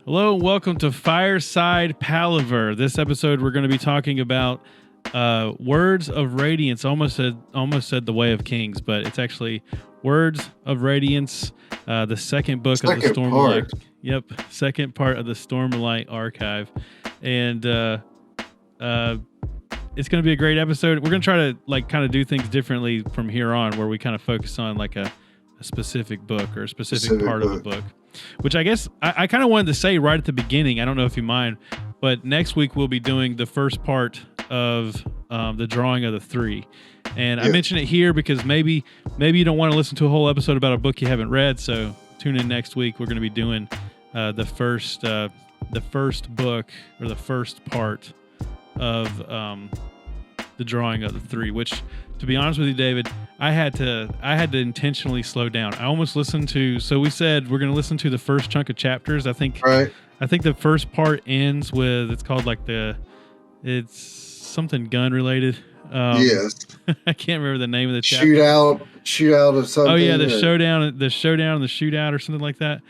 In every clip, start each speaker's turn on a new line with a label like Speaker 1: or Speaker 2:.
Speaker 1: Hello and welcome to Fireside Palaver. This episode we're going to be talking about Words of Radiance. Almost said The Way of Kings, but it's actually Words of Radiance, the second book of the Stormlight. Yep, second part of the Stormlight archive, and it's going to be a great episode. We're going to try to kind of do things differently from here on, where we kind of focus on like a specific book or a specific part of a book. Which I guess I kind of wanted to say right at the beginning. I don't know if you mind, but next week we'll be doing the first part of the drawing of the three. And I mention it here because maybe you don't want to listen to a whole episode about a book you haven't read. So tune in next week. We're going to be doing the first book or the first part of the drawing of the three. Which, to be honest with you, David, I had to intentionally slow down. I almost listened to. So we said we're going to listen to the first chunk of chapters. I think the first part ends with, it's called it's something gun related. Yes. I can't remember the name of the chapter.
Speaker 2: Shootout of something.
Speaker 1: Oh yeah, the showdown and the shootout or something like that.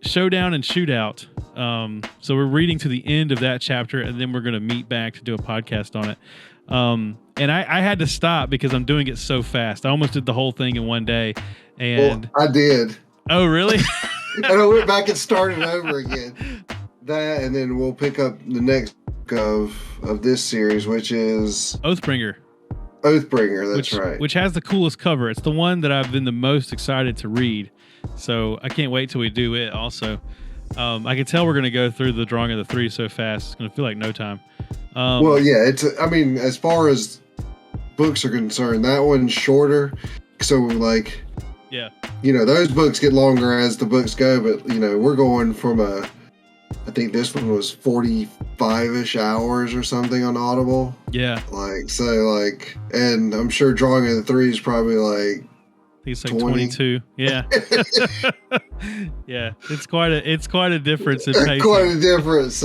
Speaker 1: Showdown and shootout. So we're reading to the end of that chapter, and then we're going to meet back to do a podcast on it. And I had to stop because I'm doing it so fast. I almost did the whole thing in one day. And
Speaker 2: I did.
Speaker 1: Oh, really?
Speaker 2: And I went back and started over again. That, and then we'll pick up the next book of this series, which is
Speaker 1: Oathbringer.
Speaker 2: That's right.
Speaker 1: Which has the coolest cover. It's the one that I've been the most excited to read. So I can't wait till we do it also. I can tell we're going to go through the drawing of the three so fast. It's going to feel like no time.
Speaker 2: As far as books are concerned, that one's shorter. So those books get longer as the books go, but we're going from I think this one was 45-ish hours or something on Audible.
Speaker 1: Yeah.
Speaker 2: And I'm sure drawing of the three is probably
Speaker 1: I think it's 22. Yeah. Yeah. It's quite a difference in pacing.
Speaker 2: Quite a difference.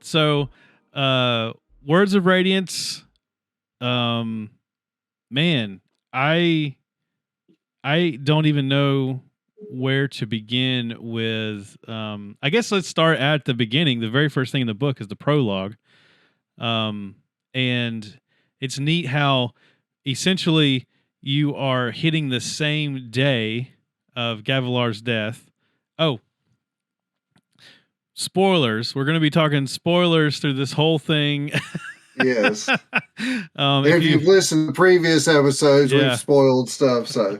Speaker 1: So Words of Radiance, man, I don't even know where to begin with. I guess let's start at the beginning. The very first thing in the book is the prologue. And it's neat how essentially you are hitting the same day of Gavilar's death. Oh, spoilers. We're going to be talking spoilers through this whole thing.
Speaker 2: Yes. If you've listened to previous episodes, we've spoiled stuff. So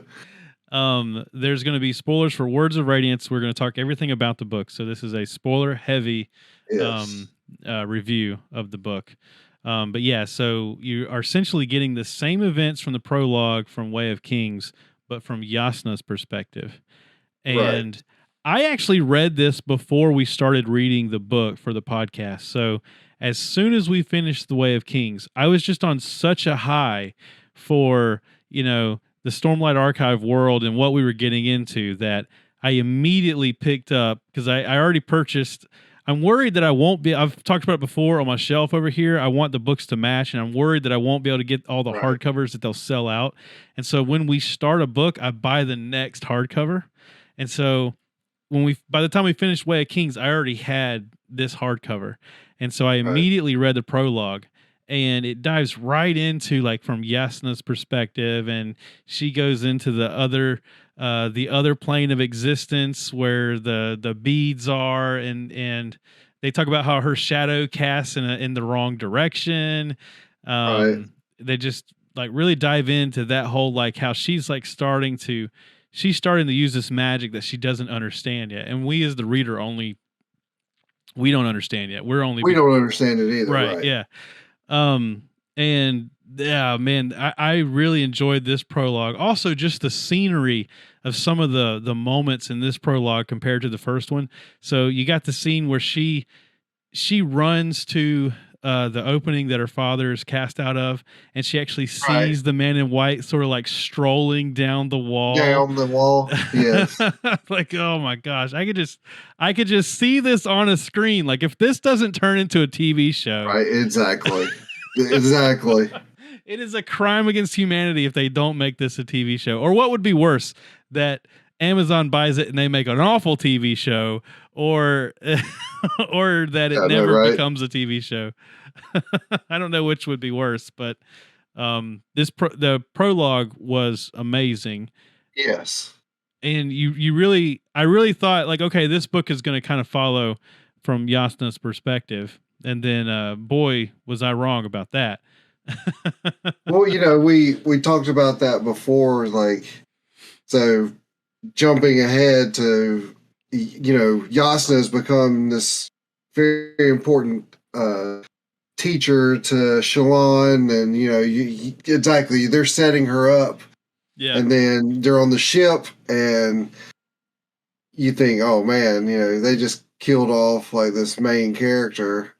Speaker 1: there's going to be spoilers for Words of Radiance. We're going to talk everything about the book. So this is a spoiler-heavy review of the book. But yeah, so you are essentially getting the same events from the prologue from Way of Kings, but from Jasnah's perspective. And I actually read this before we started reading the book for the podcast. So as soon as we finished The Way of Kings, I was just on such a high for, the Stormlight Archive world and what we were getting into that I immediately picked up, because I already purchased. I'm worried that I won't be. I've talked about it before on my shelf over here. I want the books to match, and I'm worried that I won't be able to get all the hardcovers, that they'll sell out. And so when we start a book, I buy the next hardcover. And so by the time we finished Way of Kings, I already had this hardcover. And so I immediately read the prologue, and it dives right into from Jasnah's perspective, and she goes into the other plane of existence where the beads are, and they talk about how her shadow casts in the wrong direction. They just really dive into that whole how she's starting to use this magic that she doesn't understand yet, and we as the reader we don't understand yet. We
Speaker 2: don't understand it either.
Speaker 1: Right. Yeah. And yeah, man, I really enjoyed this prologue. Also, just the scenery of some of the moments in this prologue compared to the first one. So you got the scene where she runs to the opening that her father is cast out of, and she actually sees the man in white sort of strolling down the wall.
Speaker 2: Yes.
Speaker 1: Oh my gosh, I could just see this on a screen. If this doesn't turn into a TV show.
Speaker 2: Right, exactly. Exactly.
Speaker 1: It is a crime against humanity if they don't make this a TV show. Or what would be worse, that Amazon buys it and they make an awful TV show, or or that it never becomes a TV show. I don't know which would be worse, but the prologue was amazing.
Speaker 2: Yes.
Speaker 1: And I really thought, like, okay, this book is going to kind of follow from Jasnah's perspective. And then, boy, was I wrong about that.
Speaker 2: Well, we talked about that before, like, so jumping ahead to, Jasnah has become this very important teacher to Shallan, and, exactly, they're setting her up.
Speaker 1: Yeah.
Speaker 2: And then they're on the ship, and you think, oh man, they just killed off like this main character.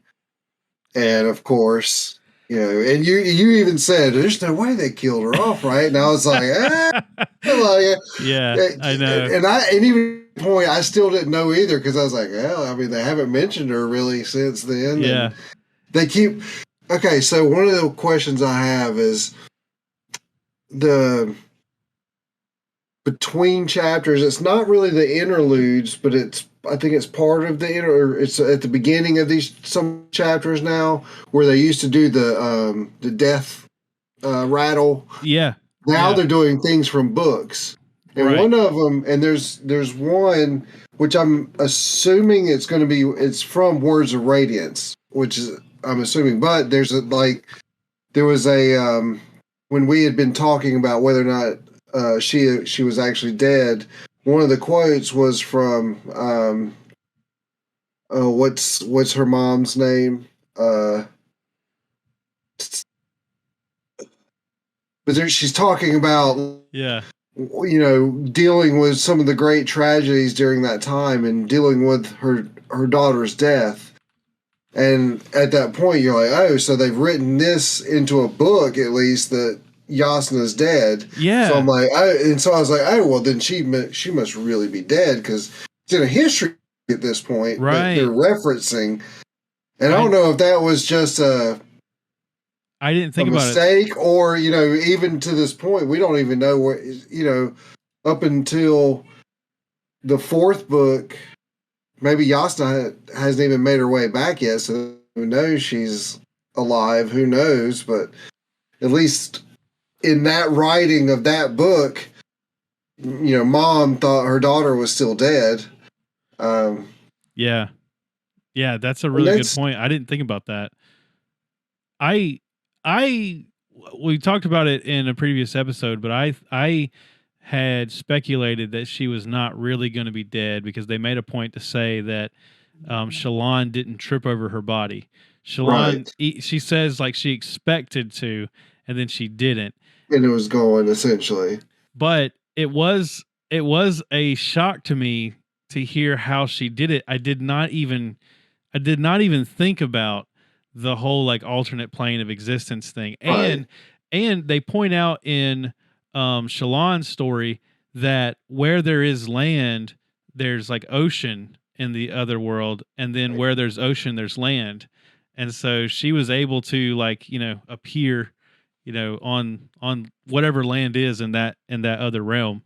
Speaker 2: And of course, and you even said there's no way they killed her off, right? And I was like,
Speaker 1: yeah, I know.
Speaker 2: And even at the point, I still didn't know either, because I was like, well, I mean, they haven't mentioned her really since then.
Speaker 1: Yeah.
Speaker 2: And they keep. Okay, so one of the questions I have is the between chapters. It's not really the interludes, but I think it's part of it's at the beginning of some chapters now, where they used to do the death rattle.
Speaker 1: Yeah.
Speaker 2: Now they're doing things from books. And one of them, and there's one which I'm assuming it's from Words of Radiance, which is, I'm assuming, but there was a when we had been talking about whether or not she was actually dead. One of the quotes was from what's her mom's name? But she's talking about dealing with some of the great tragedies during that time and dealing with her daughter's death. And at that point, you're like, oh, so they've written this into a book, at least, that Jasnah's dead.
Speaker 1: Yeah.
Speaker 2: So I'm like, so I was like, oh, well, then she must really be dead, because it's in a history at this point that they're referencing. And I don't know if that was just I
Speaker 1: didn't think about
Speaker 2: mistake, or even to this point, we don't even know where up until the fourth book. Maybe Jasnah hasn't even made her way back yet, so who knows? She's alive. Who knows? But at least in that writing of that book, Mom thought her daughter was still dead.
Speaker 1: Yeah, that's a really good point. I didn't think about that. We talked about it in a previous episode, but I had speculated that she was not really going to be dead, because they made a point to say that Shallan didn't trip over her body. Shallan, she says, like, she expected to, and then she didn't.
Speaker 2: And it was gone, essentially.
Speaker 1: But it was a shock to me to hear how she did it. I did not even think about the whole, like, alternate plane of existence thing. And they point out in Shallan's story that where there is land, there's like ocean in the other world, and then where there's ocean, there's land. And so she was able to, like, appear, on whatever land is in that other realm.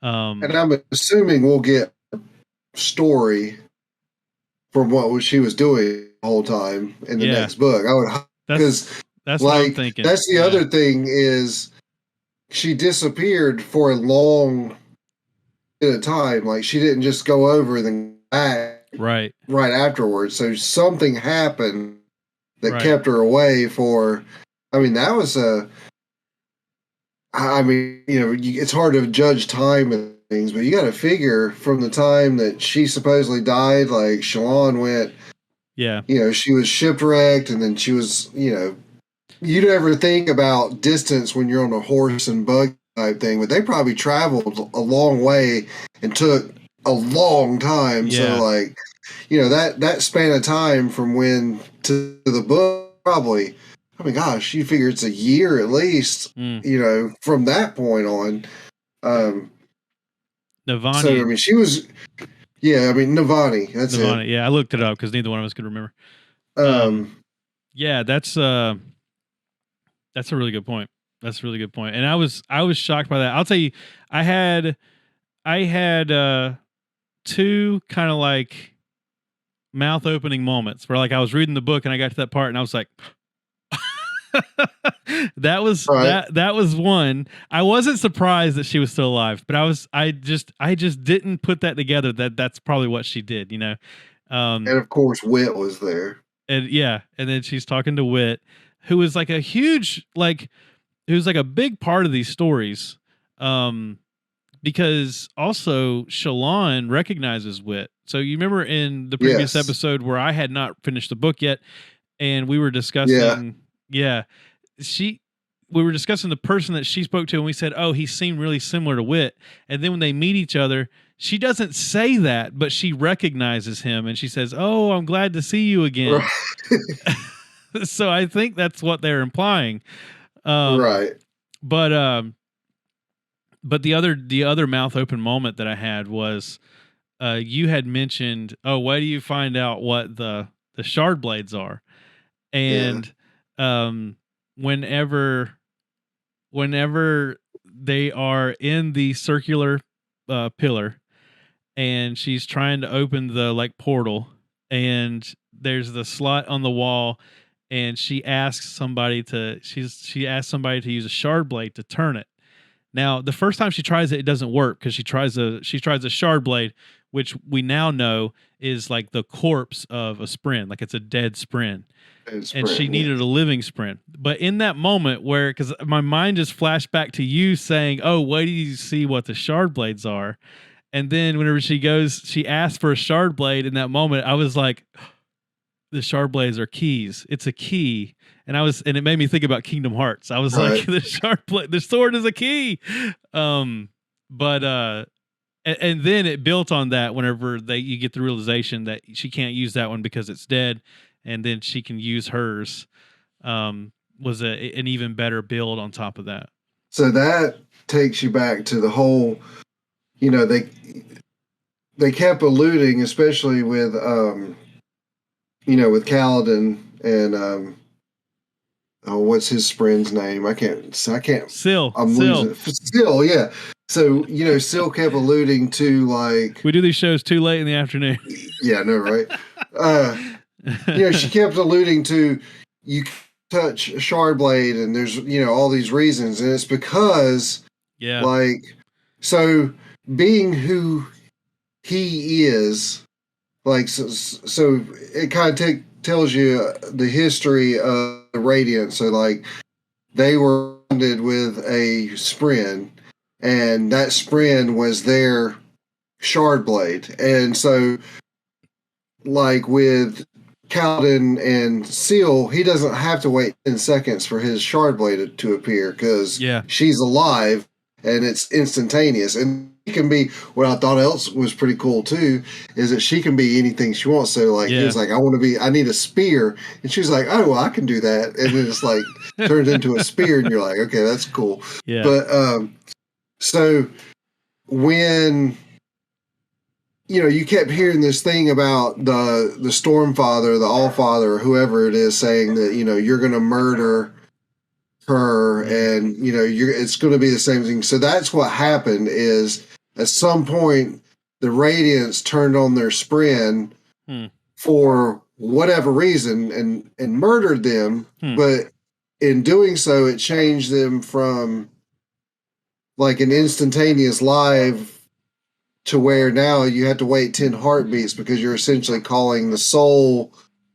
Speaker 2: And I'm assuming we'll get story from what she was doing the whole time in the next book. I would, because
Speaker 1: that's what I'm thinking.
Speaker 2: That's the other thing is, she disappeared for a long bit of time. Like, she didn't just go over and then back right afterwards. So something happened that kept her away for. I mean, that was it's hard to judge time and things, but you got to figure from the time that she supposedly died, like Shallan went. Yeah. She was shipwrecked, and then she was, you never think about distance when you're on a horse and bug type thing, but they probably traveled a long way and took a long time. Yeah. So, like, that span of time from when to the book, probably, oh my gosh, you figure it's a year at least, from that point on.
Speaker 1: Navani.
Speaker 2: So, I mean, she was, Navani. That's
Speaker 1: Navani.
Speaker 2: it.
Speaker 1: Yeah, I looked it up because neither one of us could remember. Yeah, that's a really good point. That's a really good point. And I was shocked by that. I'll tell you, I had I had two kind of like mouth opening moments where like I was reading the book and I got to that part and I was like that was one. I wasn't surprised that she was still alive, but I just didn't put that together that's probably what she did, you know.
Speaker 2: And of course Wit was there.
Speaker 1: And yeah, and then she's talking to Wit, who was like a huge who's like a big part of these stories. Because also Shallan recognizes Wit. So you remember in the previous episode where I had not finished the book yet, and we were discussing, we were discussing the person that she spoke to, and we said, "Oh, he seemed really similar to Wit." And then when they meet each other, she doesn't say that, but she recognizes him, and she says, "Oh, I'm glad to see you again." Right. So I think that's what they're implying,
Speaker 2: right?
Speaker 1: But the other mouth open moment that I had was, you had mentioned, "Oh, why do you find out what the shard blades are?" And whenever they are in the circular pillar, and she's trying to open the like portal, and there's the slot on the wall, and she asks somebody to use a shard blade to turn it. Now, the first time she tries it, it doesn't work because she tries a shard blade, which we now know is like the corpse of a Spren, like it's a dead Spren. And she needed a living Spren. But in that moment where, because my mind just flashed back to you saying, "Oh, wait till you see what the shard blades are." And then whenever she asks for a shard blade in that moment, I was like, the shard blades are keys. It's a key. And it made me think about Kingdom Hearts. I was like, the shard blade, the sword is a key. And then it built on that whenever you get the realization that she can't use that one because it's dead, and then she can use hers. Was an even better build on top of that.
Speaker 2: So that takes you back to the whole, you know, they kept alluding, especially with with Kaladin and what's his Spren's name? I can't.
Speaker 1: Syl.
Speaker 2: Losing Syl, yeah. So Syl kept alluding to like
Speaker 1: we do these shows too late in the afternoon.
Speaker 2: Yeah, no, right. She kept alluding to you touch a shard blade, and there's all these reasons, and it's because so being who he is, like so it kind of tells you the history of the Radiance. So like they were bonded with a Spren, and that Spren was their shard blade. And so like with Kaladin and Syl, he doesn't have to wait 10 seconds for his shard blade to appear because she's alive and it's instantaneous. And she can be, what I thought else was pretty cool too, is that she can be anything she wants. So like he was like, I need a spear. And she's like, oh, well, I can do that. And then it's like turns into a spear, and you're like, okay, that's cool.
Speaker 1: Yeah.
Speaker 2: But so when you kept hearing this thing about the Stormfather, the Allfather, or whoever it is, saying that you're going to murder her, and it's going to be the same thing. So that's what happened. Is at some point the Radiance turned on their Spren for whatever reason and murdered them, but in doing so, it changed them from like an instantaneous live to where now you have to wait 10 heartbeats because you're essentially calling the soul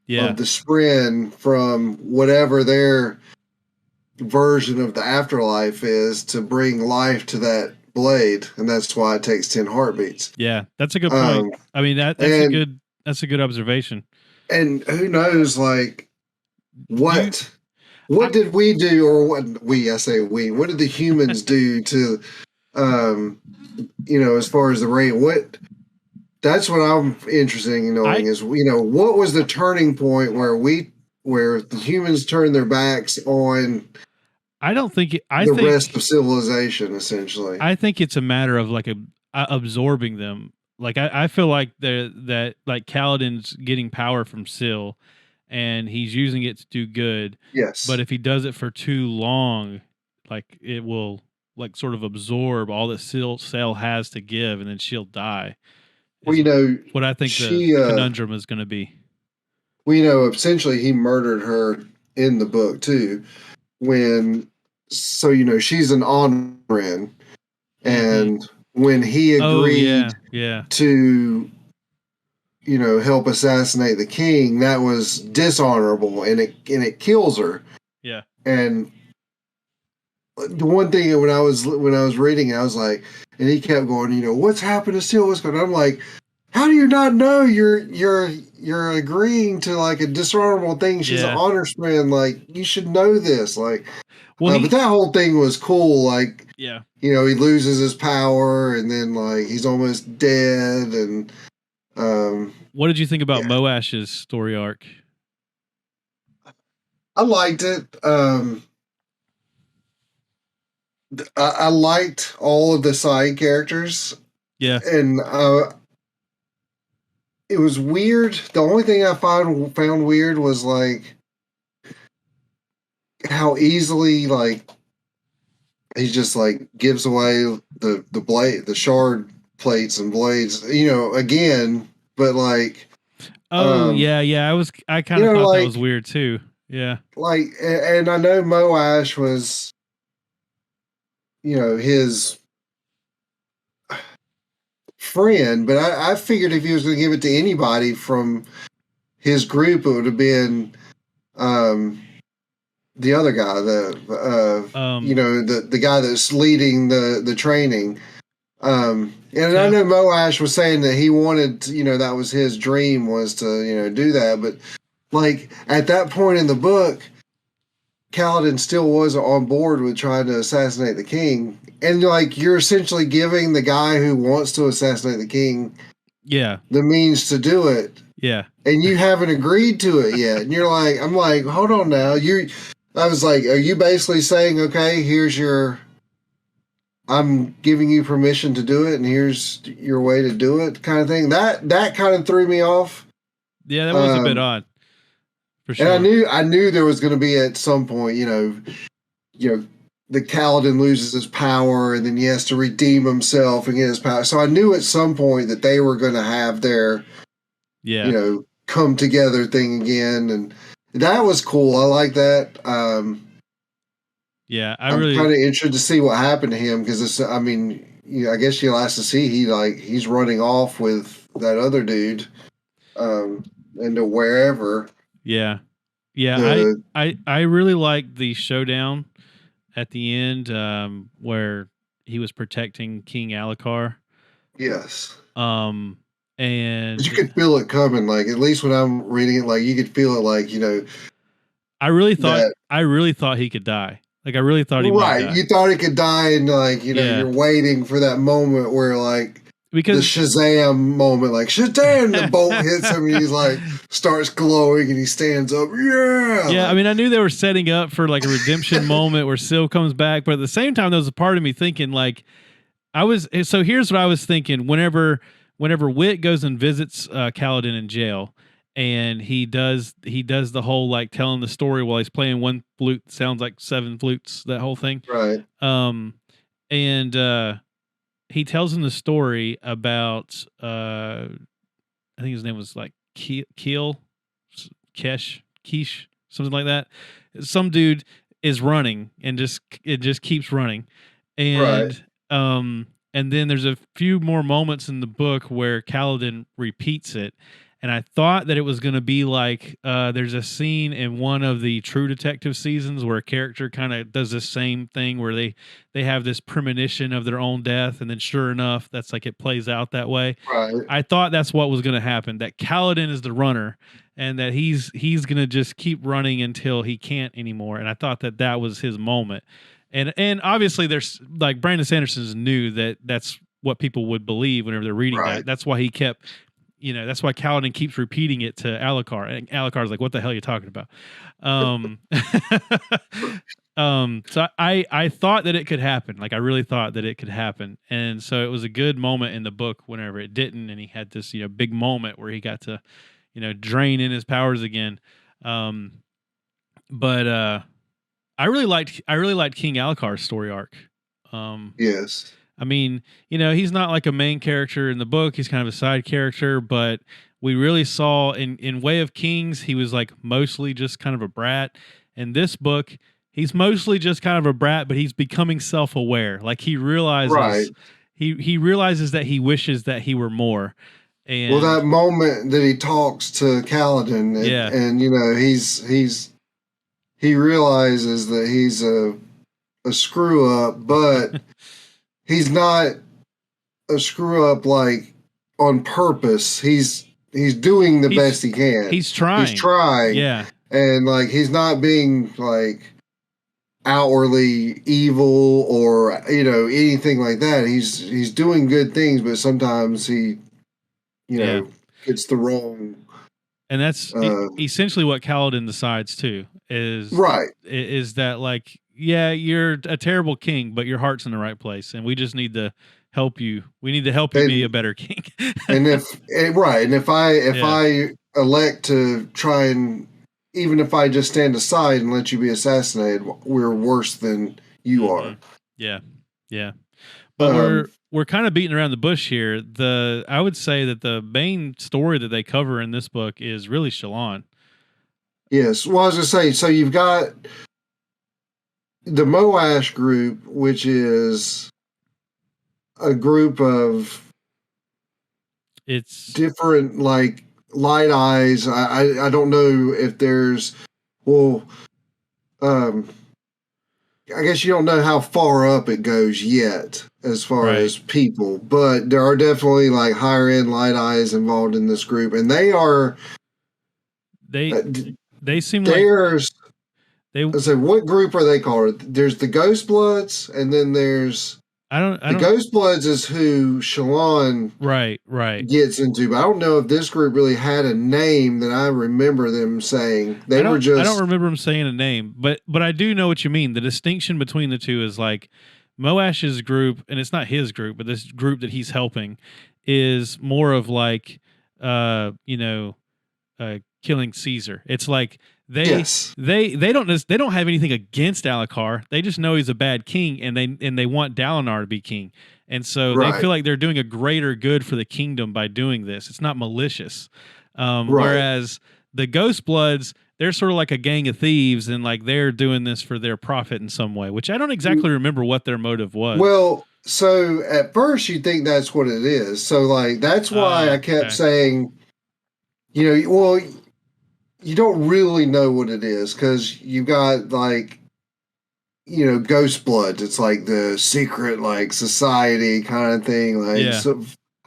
Speaker 2: of the Spren from whatever their version of the afterlife is to bring life to that blade, and that's why it takes 10 heartbeats.
Speaker 1: Yeah, that's a good point. I mean, that's a good observation.
Speaker 2: And who knows, like what did we do, or what did the humans do to as far as the rate, that's what I'm interested in knowing is, what was the turning point where the humans turned their backs on the rest of civilization, essentially.
Speaker 1: I think it's a matter of like absorbing them. Like I feel like that like Kaladin's getting power from Syl, and he's using it to do good.
Speaker 2: Yes.
Speaker 1: But if he does it for too long, like it will like sort of absorb all that Cell has to give, and then she'll die.
Speaker 2: Well, you know,
Speaker 1: what I think the conundrum is going to be.
Speaker 2: Well, you know, essentially he murdered her in the book too. So you know, she's an Honorin, and when he agreed to, you know, help assassinate the king, that was dishonorable, and it kills her.
Speaker 1: Yeah.
Speaker 2: And the one thing when I was reading, I was like, and he kept going, you know, what's happened to Seal? What's going on? I'm like, how do you not know you're agreeing to like a dishonorable thing? She's an honorsman. Like, you should know this. Like, but that whole thing was cool. Like,
Speaker 1: yeah,
Speaker 2: you know, he loses his power, and then like he's almost dead. And
Speaker 1: what did you think about Moash's story arc?
Speaker 2: I liked it. I liked all of the side characters.
Speaker 1: Yeah,
Speaker 2: and it was weird. The only thing I found weird was like how easily like he just like gives away the shard plates and blades, you know, again. But like,
Speaker 1: I kind of thought like, that was weird too. Yeah,
Speaker 2: like, and I know Moash was, you know, his friend, but I figured if he was going to give it to anybody from his group, it would have been the other guy, you know, the guy that's leading the training. And I know Moash was saying that he wanted to, you know, that was his dream, was to, you know, do that. But like at that point in the book, Kaladin still wasn't on board with trying to assassinate the king. And like, you're essentially giving the guy who wants to assassinate the king the means to do it.
Speaker 1: Yeah.
Speaker 2: And you haven't agreed to it yet. And you're like, I'm like, hold on now. I was like, are you basically saying, okay, I'm giving you permission to do it, and here's your way to do it, kind of thing. That kind of threw me off.
Speaker 1: Yeah, that was a bit odd. For sure.
Speaker 2: And I knew there was going to be at some point, you know, the Kaladin loses his power, and then he has to redeem himself and get his power. So I knew at some point that they were going to have their, you know, come together thing again, and that was cool. I like that. I'm kind of interested to see what happened to him, because it's, I mean, you know, I guess you'll have to see he's running off with that other dude into wherever.
Speaker 1: Yeah. I really liked the showdown at the end where he was protecting King Alucard.
Speaker 2: Yes.
Speaker 1: And
Speaker 2: but you could feel it coming. Like, at least when I'm reading it, like, you could feel it. Like, you know,
Speaker 1: I really thought he could die. Like, I really thought he might die.
Speaker 2: You thought he could die, and like, you know, you're waiting for that moment where like, because the Shazam moment, like Shazam, the bolt hits him, and he's like starts glowing, and he stands up.
Speaker 1: Yeah. I mean, I knew they were setting up for like a redemption moment where Syl comes back, but at the same time, there was a part of me thinking like, so here's what I was thinking. Whenever Wit goes and visits Kaladin in jail, and he does the whole like telling the story while he's playing one flute, sounds like 7 flutes, that whole thing.
Speaker 2: Right.
Speaker 1: And he tells him the story about I think his name was like Keish, something like that. Some dude is running and it just keeps running. And and then there's a few more moments in the book where Kaladin repeats it. And I thought that it was going to be like there's a scene in one of the True Detective seasons where a character kind of does the same thing where they have this premonition of their own death, and then sure enough, that's like it plays out that way.
Speaker 2: Right.
Speaker 1: I thought that's what was going to happen, that Kaladin is the runner and that he's going to just keep running until he can't anymore. And I thought that was his moment. And obviously there's like Brandon Sanderson knew that that's what people would believe whenever they're reading that. That's why he kept... You know, that's why Kaladin keeps repeating it to Alucard. And Alucard's like, what the hell are you talking about? So I thought that it could happen. Like, I really thought that it could happen. And so it was a good moment in the book whenever it didn't. And he had this, you know, big moment where he got to, you know, drain in his powers again. But I really liked King Alucard's story arc.
Speaker 2: Yes.
Speaker 1: I mean, he's not like a main character in the book. He's kind of a side character, but we really saw in Way of Kings, he was like mostly just kind of a brat. In this book, he's mostly just kind of a brat, but he's becoming self-aware. Like he realizes he realizes that he wishes that he were more. And
Speaker 2: well, that moment that he talks to Kaladin, and he realizes that he's a screw up, but he's not a screw up like on purpose. He's doing the best he can.
Speaker 1: He's trying. Yeah.
Speaker 2: And like he's not being like outwardly evil or anything like that. He's doing good things, but sometimes he gets the wrong.
Speaker 1: And that's essentially what Kaladin decides too. Is that like, yeah, you're a terrible king, but your heart's in the right place, and we just need to help you. We need to help you be a better king.
Speaker 2: And if I elect to try and, even if I just stand aside and let you be assassinated, we're worse than you are.
Speaker 1: Yeah, yeah. But we're kind of beating around the bush here. I would say that the main story that they cover in this book is really Shallan.
Speaker 2: Yes. Well, I was going to say, so you've got the Moash group, which is a group of different, like, light eyes. I don't know if there's, I guess you don't know how far up it goes yet as far as people, but there are definitely like higher end light eyes involved in this group, and they
Speaker 1: seem
Speaker 2: like what group are they called? There's the Ghost Bloods, and then there's the Ghost Bloods is who Shallan gets into, but I don't know if this group really had a name that I remember them saying. I don't
Speaker 1: remember them saying a name, but I do know what you mean. The distinction between the two is like Moash's group, and it's not his group, but this group that he's helping is more of like, killing Caesar. It's like they don't have anything against Alucard. They just know he's a bad king, and they want Dalinar to be king, and so they feel like they're doing a greater good for the kingdom by doing this. It's not malicious. Whereas the Ghost Bloods, they're sort of like a gang of thieves, and like they're doing this for their profit in some way, which I don't exactly remember what their motive was.
Speaker 2: Well, so at first you think that's what it is. So like that's why I kept saying, you don't really know what it is, because you got like, Ghost Bloods. It's like the secret like society kind of thing, like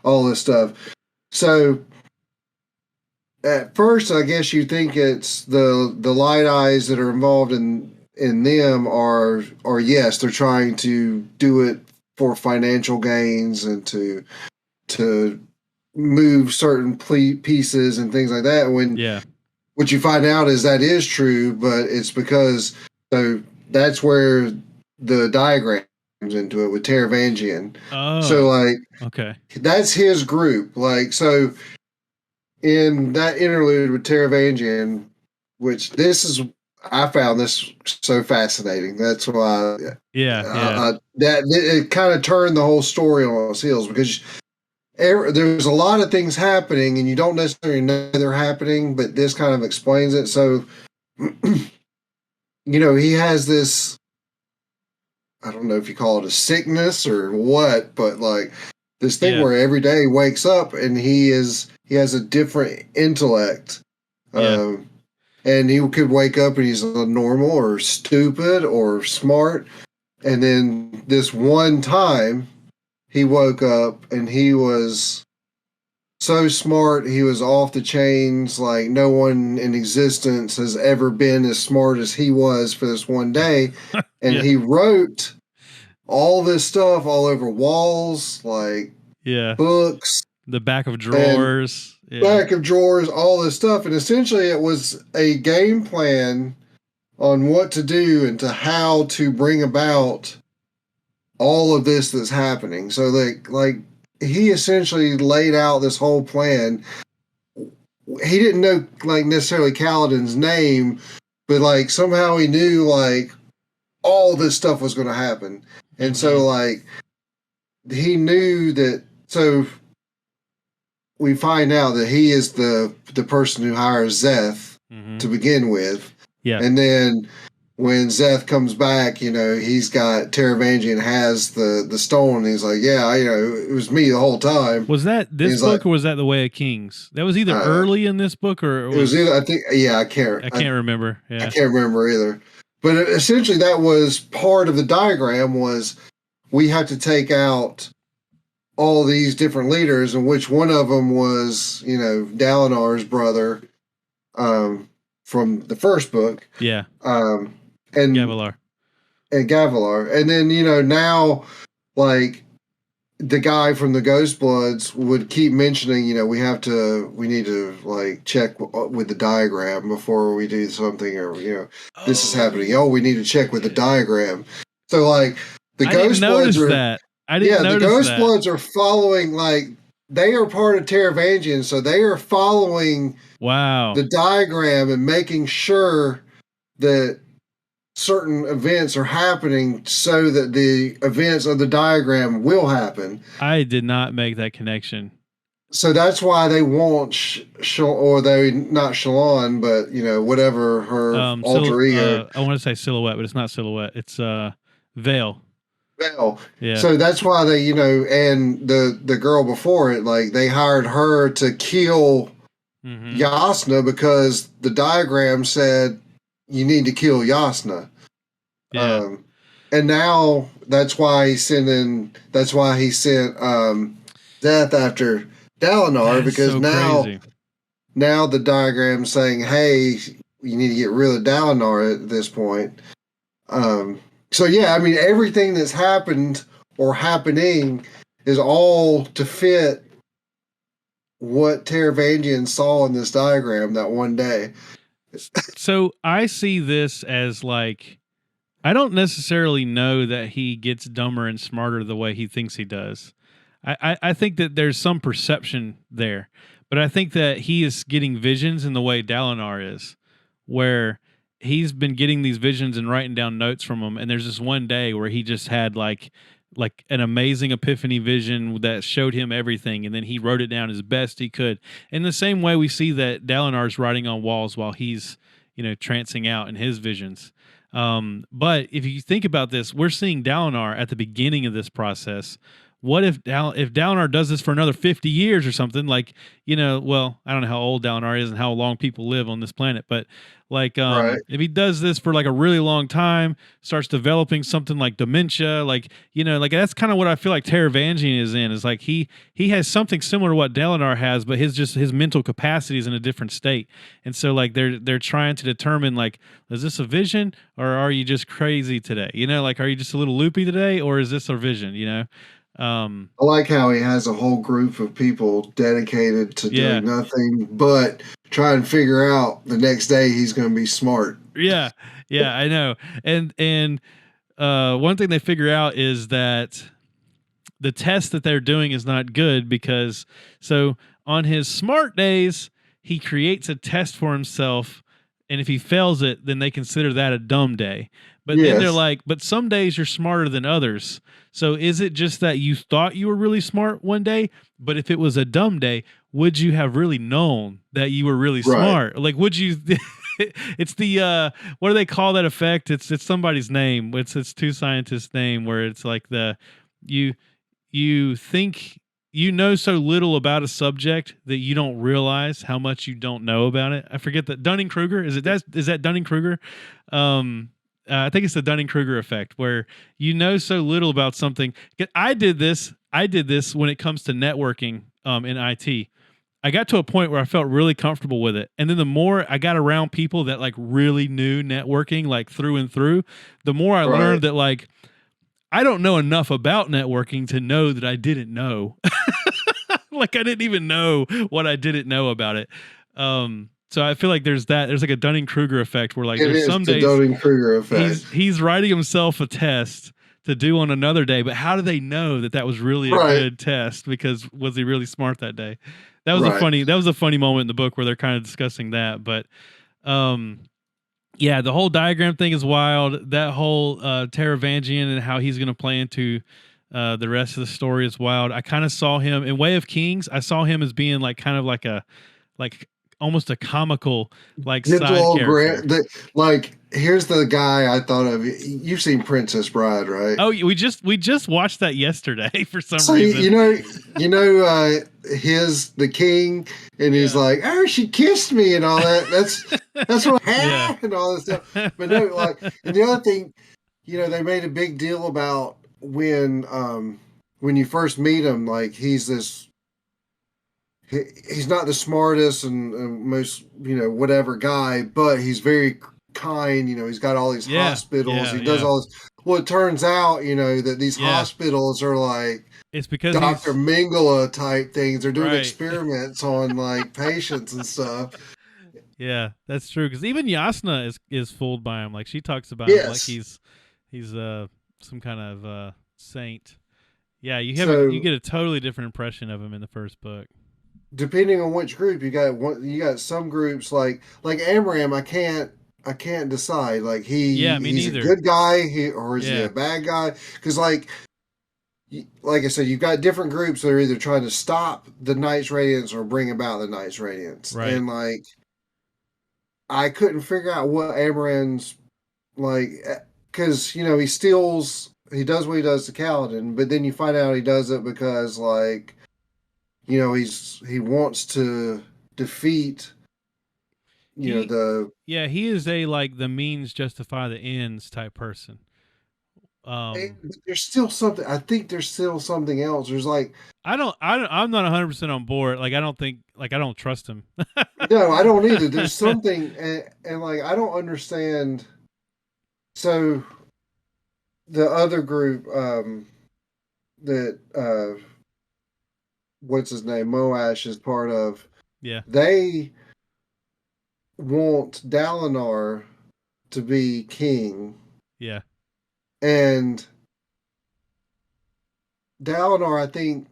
Speaker 2: all this stuff. So at first, I guess you think it's the light eyes that are involved in them are yes, they're trying to do it for financial gains and to move certain pieces and things like that. What you find out is that is true, but it's because that's where the diagram comes into it with Taravangian.
Speaker 1: Oh,
Speaker 2: so like,
Speaker 1: okay,
Speaker 2: that's his group. Like, so in that interlude with Taravangian, which I found this so fascinating. That's why, that it kind of turned the whole story on its heels, because there's a lot of things happening and you don't necessarily know they're happening, but this kind of explains it. So, he has this, I don't know if you call it a sickness or what, but like this thing where every day he wakes up and he has a different intellect. And he could wake up and he's normal or stupid or smart. And then this one time, he woke up and he was so smart, he was off the chains. Like no one in existence has ever been as smart as he was for this one day. And he wrote all this stuff all over walls, like books,
Speaker 1: the back of drawers,
Speaker 2: all this stuff. And essentially it was a game plan on what to do and to how to bring about all of this that's happening. So like he essentially laid out this whole plan. He didn't know like necessarily Kaladin's name, but like somehow he knew like all this stuff was going to happen. And so like he knew that. So we find out that he is the person who hires Zeth to begin with.
Speaker 1: Yeah.
Speaker 2: And then when Zeth comes back, he's got Taravangian has the stone. And he's like, yeah, it was me the whole time.
Speaker 1: Was that this book or was that The Way of Kings? That was either early in this book or
Speaker 2: it was either, I think, yeah, I can't
Speaker 1: remember. Yeah.
Speaker 2: I can't remember either. But essentially that was part of the diagram was we have to take out all these different leaders, and which one of them was, Dalinar's brother from the first book.
Speaker 1: Yeah.
Speaker 2: And
Speaker 1: Gavilar.
Speaker 2: And then, now, like, the guy from the Ghost Bloods would keep mentioning, we need to, like, check with the diagram before we do something, or, this is happening. Oh, we need to check with the diagram. So, like, the Ghost Bloods are...
Speaker 1: that. I didn't notice
Speaker 2: the Ghost
Speaker 1: that.
Speaker 2: Bloods are following, like, they are part of Taravangian, so they are following the diagram and making sure that certain events are happening so that the events of the diagram will happen.
Speaker 1: I did not make that connection.
Speaker 2: So that's why they want not Shalon, but, whatever her alter ego.
Speaker 1: I want to say Silhouette, but it's not Silhouette. It's Veil.
Speaker 2: Yeah. So that's why they, and the girl before it, like they hired her to kill Yasna because the diagram said you need to kill Yasna.
Speaker 1: Yeah.
Speaker 2: And now that's why he sent Death after Dalinar, because now the diagram's saying, hey, you need to get rid of Dalinar at this point. So yeah, I mean, everything that's happened or happening is all to fit what Taravangian saw in this diagram that one day.
Speaker 1: So I see this as like, I don't necessarily know that he gets dumber and smarter the way he thinks he does. I think that there's some perception there, but I think that he is getting visions in the way Dalinar is, where he's been getting these visions and writing down notes from them. And there's this one day where he just had like an amazing epiphany vision that showed him everything. And then he wrote it down as best he could. In the same way we see that Dalinar's writing on walls while he's, trancing out in his visions. But if you think about this, we're seeing Dalinar at the beginning of this process. What if Dalinar does this for another 50 years or something? Like, well, I don't know how old Dalinar is and how long people live on this planet, but like, if he does this for like a really long time, starts developing something like dementia, like, like that's kind of what I feel like Taravangian is in, is like he has something similar to what Dalinar has, but his mental capacity is in a different state. And so like they're trying to determine like, is this a vision or are you just crazy today? Like, are you just a little loopy today or is this a vision,
Speaker 2: I like how he has a whole group of people dedicated to doing nothing but try and figure out the next day he's going to be smart.
Speaker 1: Yeah, I know. And one thing they figure out is that the test that they're doing is not good because so on his smart days, he creates a test for himself. And if he fails it, then they consider that a dumb day. But then they're like, but some days you're smarter than others. So is it just that you thought you were really smart one day, but if it was a dumb day, would you have really known that you were really smart? Like, would you? It's the what do they call that effect? It's somebody's name. It's two scientists' name where it's like you think you know so little about a subject that you don't realize how much you don't know about it. I forget that Dunning-Kruger. Is that Dunning-Kruger? I think it's the Dunning-Kruger effect, where you know so little about something. I did this when it comes to networking in IT. I got to a point where I felt really comfortable with it. And then the more I got around people that like really knew networking like through and through, the more I learned that like I don't know enough about networking to know that I didn't know. Like I didn't even know what I didn't know about it. So I feel like there's like a Dunning-Kruger effect where like there's some days
Speaker 2: Dunning-Kruger effect.
Speaker 1: He's writing himself a test to do on another day, but how do they know that was really a good test? Because was he really smart that day? That was a funny moment in the book where they're kind of discussing that. But Yeah, the whole diagram thing is wild. That whole Taravangian and how he's going to play into the rest of the story is wild. I kind of saw him in Way of Kings. I saw him as being like kind of like almost a comical like side
Speaker 2: Gentle
Speaker 1: character.
Speaker 2: Grant. Like, here's the guy I thought of. You've seen Princess Bride, right?
Speaker 1: Oh, we just watched that yesterday for some
Speaker 2: So
Speaker 1: reason.
Speaker 2: The king, and he's like, "Oh, she kissed me," and all that. That's what happened, and all this stuff. But no, like, and the other thing, they made a big deal about when you first meet him. Like, he's not the smartest and most whatever guy, but he's very kind. He's got all these hospitals. He does all this. Well, it turns out that these hospitals are like
Speaker 1: it's because
Speaker 2: Dr. Mingala type things. They're doing experiments on like patients and stuff.
Speaker 1: Yeah, that's true. Because even Yasna is fooled by him. Like she talks about him like he's some kind of saint. Yeah, you get a totally different impression of him in the first book.
Speaker 2: Depending on which group you got some groups like Amram. I can't decide. Like he's
Speaker 1: neither.
Speaker 2: A good guy, or is he a bad guy? Because like I said, you've got different groups that are either trying to stop the Knights Radiance or bring about the Knights Radiance.
Speaker 1: Right.
Speaker 2: And like, I couldn't figure out what Amaran's like, because he does what he does to Kaladin, but then you find out he does it because like, he wants to defeat he
Speaker 1: is a like the means justify the ends type person.
Speaker 2: There's still something. I think there's still something else. There's like
Speaker 1: I'm not 100% on board. Like I don't trust him.
Speaker 2: No, I don't either. There's something, and like I don't understand. So the other group that what's his name, Moash is part of.
Speaker 1: Yeah.
Speaker 2: They want Dalinar to be king.
Speaker 1: Yeah.
Speaker 2: And Dalinar, I think,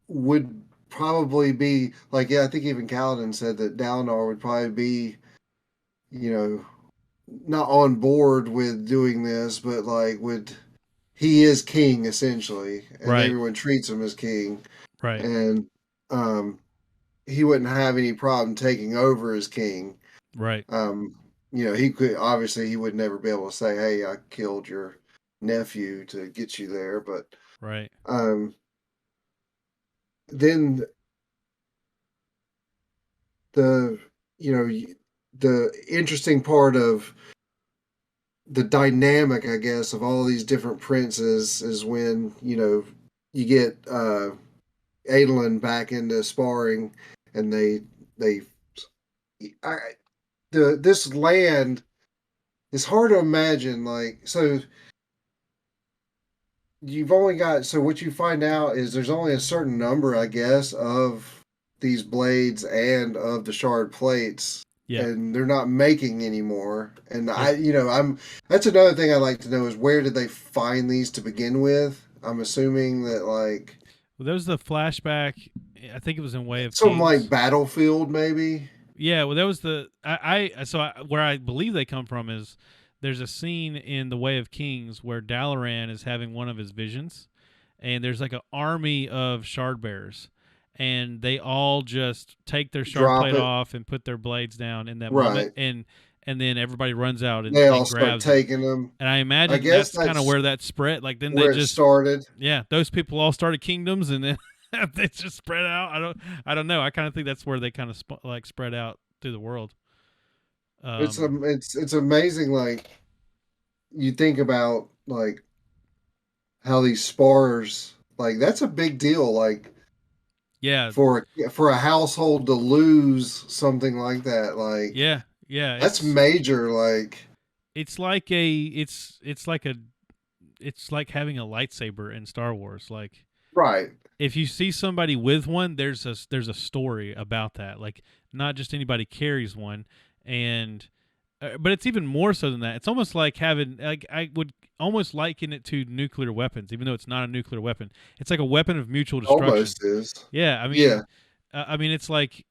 Speaker 2: would probably be like, I think even Kaladin said that Dalinar would probably be, not on board with doing this, but like he is king essentially, and everyone treats him as king.
Speaker 1: Right.
Speaker 2: And he wouldn't have any problem taking over as king.
Speaker 1: Right.
Speaker 2: He could he would never be able to say, "Hey, I killed your nephew to get you there," but
Speaker 1: right.
Speaker 2: Then the interesting part of the dynamic, I guess, of all these different princes is when you get Adolin back into sparring, and this land is hard to imagine. Like, so you've only got, so what you find out is there's only a certain number, I guess, of these blades and of the shard plates. Yeah. And they're not making anymore. And that's another thing I'd like to know is where did they find these to begin with? I'm assuming that like.
Speaker 1: Well, there was the flashback. I think it was in Way of
Speaker 2: Something Kings. Like Battlefield, maybe.
Speaker 1: Yeah, well, that was where I believe they come from is there's a scene in the Way of Kings where Dalaran is having one of his visions, and there's like an army of shard bearers, and they all just take their shard plate off and put their blades down in that moment, and then everybody runs out and
Speaker 2: they all start taking them.
Speaker 1: And I imagine that's kind of where that spread. Like then they just
Speaker 2: started.
Speaker 1: Yeah, those people all started kingdoms, and then they just spread out. I don't know. I kind of think that's where they kind of spread out through the world.
Speaker 2: It's amazing. Like you think about like how these spars, like that's a big deal. Like for a household to lose something like that, like that's major. Like
Speaker 1: it's like it's like having a lightsaber in Star Wars. Like
Speaker 2: right.
Speaker 1: If you see somebody with one, there's a story about that. Like not just anybody carries one, and but it's even more so than that. It's almost like having like I would almost liken it to nuclear weapons, even though it's not a nuclear weapon. It's like a weapon of mutual destruction.
Speaker 2: Almost is.
Speaker 1: Yeah, I mean, I mean, it's like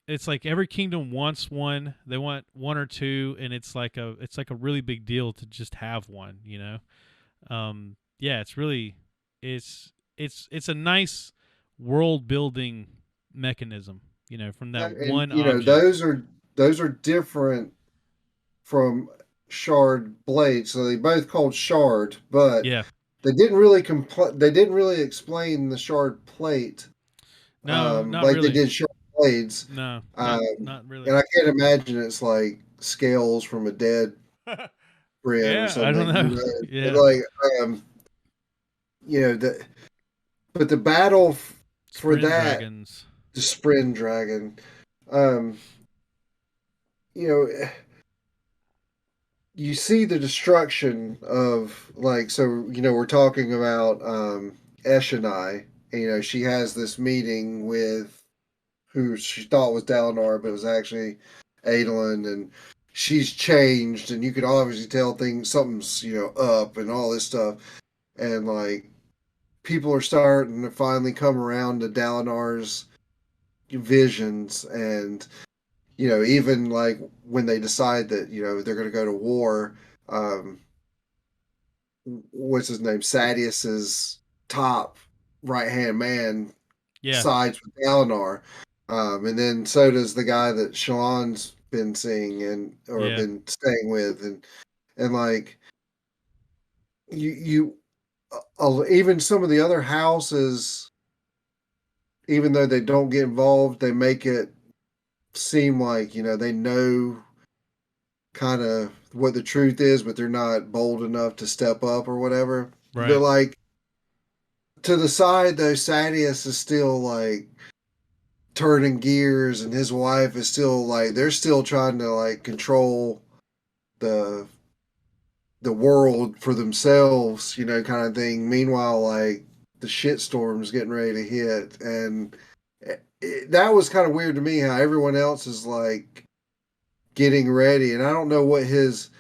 Speaker 1: every kingdom wants one. They want one or two, and it's like a really big deal to just have one. Yeah, it's really it's a nice world building mechanism. From that
Speaker 2: And
Speaker 1: one object.
Speaker 2: those are different from shard blades. So they both called shard, but
Speaker 1: Yeah.
Speaker 2: they didn't really explain the shard plate
Speaker 1: No, not
Speaker 2: like they
Speaker 1: really.
Speaker 2: did shard blades.
Speaker 1: No,
Speaker 2: Um,
Speaker 1: not really.
Speaker 2: and I can't imagine it's like scales from a dead friend or
Speaker 1: Yeah, I don't
Speaker 2: something.
Speaker 1: know.
Speaker 2: But
Speaker 1: Yeah.
Speaker 2: like you know the but the battle for
Speaker 1: Sprint
Speaker 2: that
Speaker 1: dragons.
Speaker 2: the Spren dragon, um, you know, you see the destruction of like we're talking about Eshonai. She has this meeting with who she thought was Dalinar, but it was actually Adolin, and she's changed, and you could obviously tell something's up and all this stuff, and like people are starting to finally come around to Dalinar's visions, and even like when they decide that they're going to go to war, um, what's his name, Sadius's top right hand man
Speaker 1: Yeah.
Speaker 2: sides with Dalinar, and then so does the guy that Shallan's been seeing or
Speaker 1: Yeah.
Speaker 2: been staying with, and like you even some of the other houses, even though they don't get involved, they make it seem like they know kind of what the truth is, but they're not bold enough to step up or whatever. But
Speaker 1: Right.
Speaker 2: like to the side though, Sadius is still like turning gears, and his wife is still like they're still trying to like control the the world for themselves, kind of thing. Meanwhile, like the shitstorm's getting ready to hit, and that was kind of weird to me how everyone else is like getting ready, and I don't know what his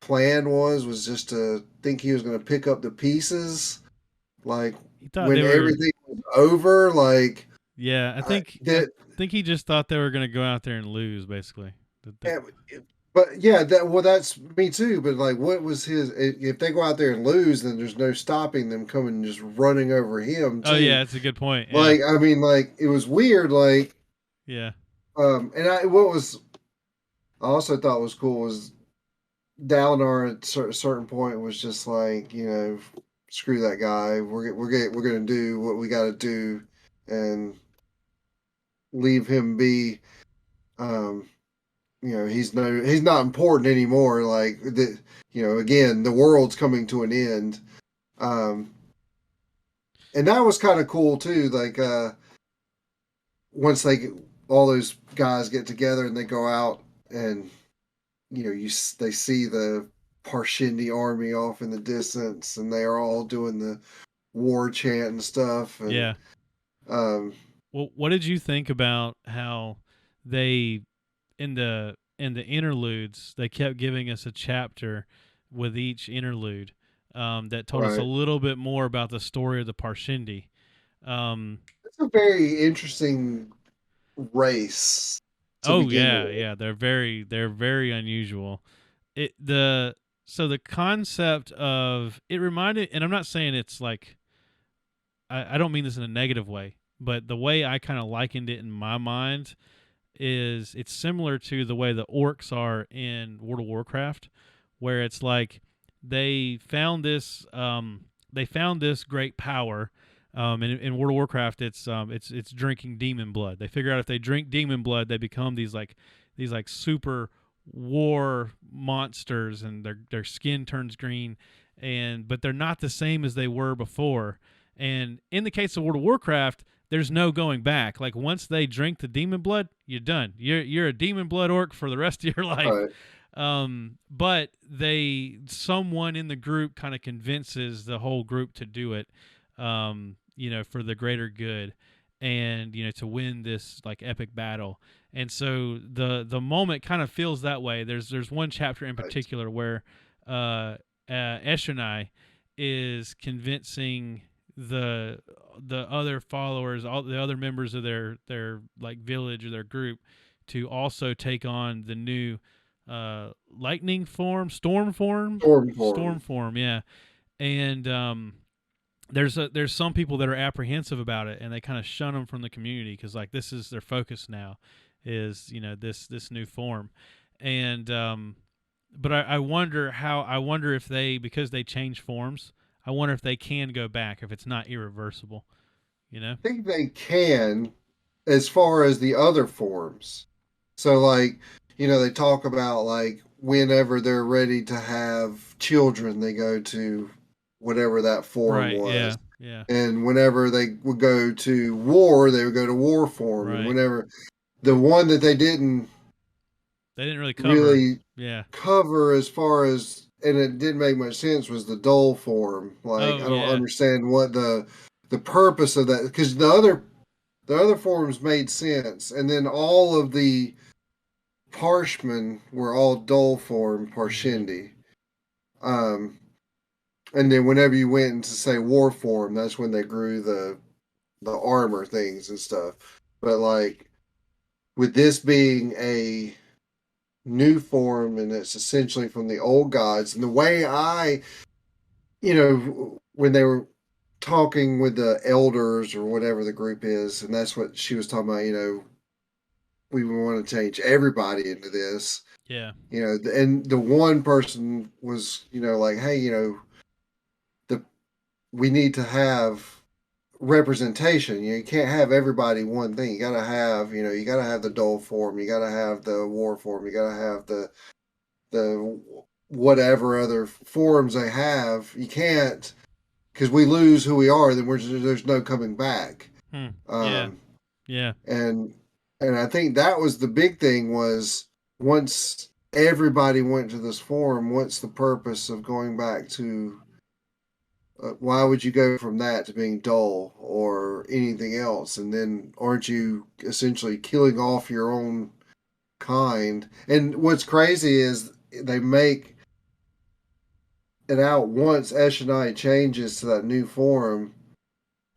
Speaker 2: plan was just to think he was going to pick up the pieces like
Speaker 1: He thought
Speaker 2: when
Speaker 1: they were.
Speaker 2: everything was over, like
Speaker 1: Yeah, I
Speaker 2: that.
Speaker 1: think he just thought they were going to go out there and lose, basically.
Speaker 2: eh, but yeah, that's me too. But like, what was his? If they go out there and lose, then there's no stopping them coming and just running over him
Speaker 1: Oh yeah,
Speaker 2: too.
Speaker 1: that's a good point. Yeah.
Speaker 2: Like, I mean, like it was weird. Like,
Speaker 1: Yeah.
Speaker 2: and what was I also thought was cool was Dalinar at a certain point was just like, screw that guy. We're gonna do what we got to do, and leave him be. Um, he's not important anymore. Like again, the world's coming to an end. Um, and that was kind of cool too. Like once all those guys get together and they go out and they see the Parshindi army off in the distance, and they are all doing the war chant and stuff. And
Speaker 1: Yeah.
Speaker 2: um,
Speaker 1: Well, what did you think about how they in the interludes they kept giving us a chapter with each interlude that told us a
Speaker 2: right,
Speaker 1: little bit more about the story of the Parshindi. Um,
Speaker 2: it's a very interesting race to
Speaker 1: oh
Speaker 2: begin
Speaker 1: yeah,
Speaker 2: with.
Speaker 1: yeah, they're very unusual. It the So the concept of it reminded, and I'm not saying it's like I don't mean this in a negative way, but the way I kind of likened it in my mind is it's similar to the way the orcs are in World of Warcraft, where it's like they found this great power. In World of Warcraft, it's drinking demon blood. They figure out if they drink demon blood, they become these like super war monsters, and their skin turns green, but they're not the same as they were before. And in the case of World of Warcraft, there's no going back. Like once they drink the demon blood, you're done. You're a demon blood orc for the rest of your life.
Speaker 2: Right.
Speaker 1: But someone in the group kind of convinces the whole group to do it, for the greater good, and to win this like epic battle. And so the moment kind of feels that way. There's one chapter in
Speaker 2: Right.
Speaker 1: particular where Eshonai is convincing the other followers, all the other members of their like village or their group, to also take on the new lightning form, storm form, yeah. And there's some people that are apprehensive about it, and they kind of shun them from the community because like this is their focus now, is this new form. And but I wonder if they, because they change forms, I wonder if they can go back if it's not irreversible.
Speaker 2: I think they can, as far as the other forms. So like, they talk about like whenever they're ready to have children, they go to whatever that form
Speaker 1: Right.
Speaker 2: was.
Speaker 1: Yeah. Yeah.
Speaker 2: And whenever they would go to war, they would go to war form.
Speaker 1: Right.
Speaker 2: And whenever the one that they didn't
Speaker 1: really
Speaker 2: cover as far as, and it didn't make much sense, was the dull form. Like, I don't understand what the purpose of that, because the other forms made sense, and then all of the Parshmen were all dull form Parshendi. And then whenever you went into say war form, that's when they grew the armor things and stuff. But like with this being a new form, and it's essentially from the old gods, and the way when they were talking with the elders or whatever the group is, and that's what she was talking about, we want to change everybody into this.
Speaker 1: Yeah.
Speaker 2: And the one person was, like, hey, we need to have representation. You can't have everybody one thing. You gotta have, you gotta have the dull form, you gotta have the war form, you gotta have the whatever other forms they have. You can't, because we lose who we are, then there's no coming back.
Speaker 1: Yeah.
Speaker 2: And I think that was the big thing, was once everybody went to this form, what's the purpose of going back to, why would you go from that to being dull or anything else? And then aren't you essentially killing off your own kind? And what's crazy is they make it out once Eshonai changes to that new form.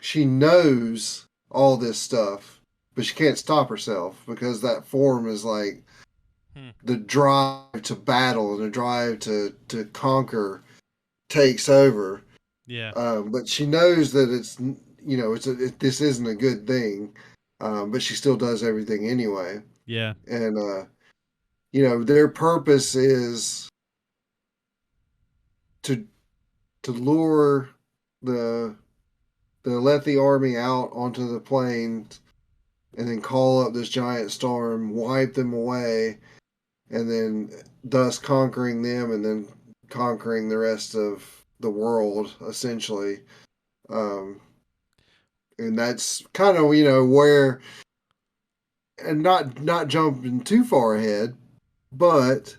Speaker 2: She knows all this stuff, but she can't stop herself, because that form is like the drive to battle and the drive to conquer takes over.
Speaker 1: Yeah.
Speaker 2: But she knows that it's this isn't a good thing, but she still does everything anyway.
Speaker 1: Yeah.
Speaker 2: And their purpose is to lure the Alethi army out onto the plains, and then call up this giant storm, wipe them away, and then thus conquering them, and then conquering the rest of the world, essentially. And that's kind of, where, and not jumping too far ahead, but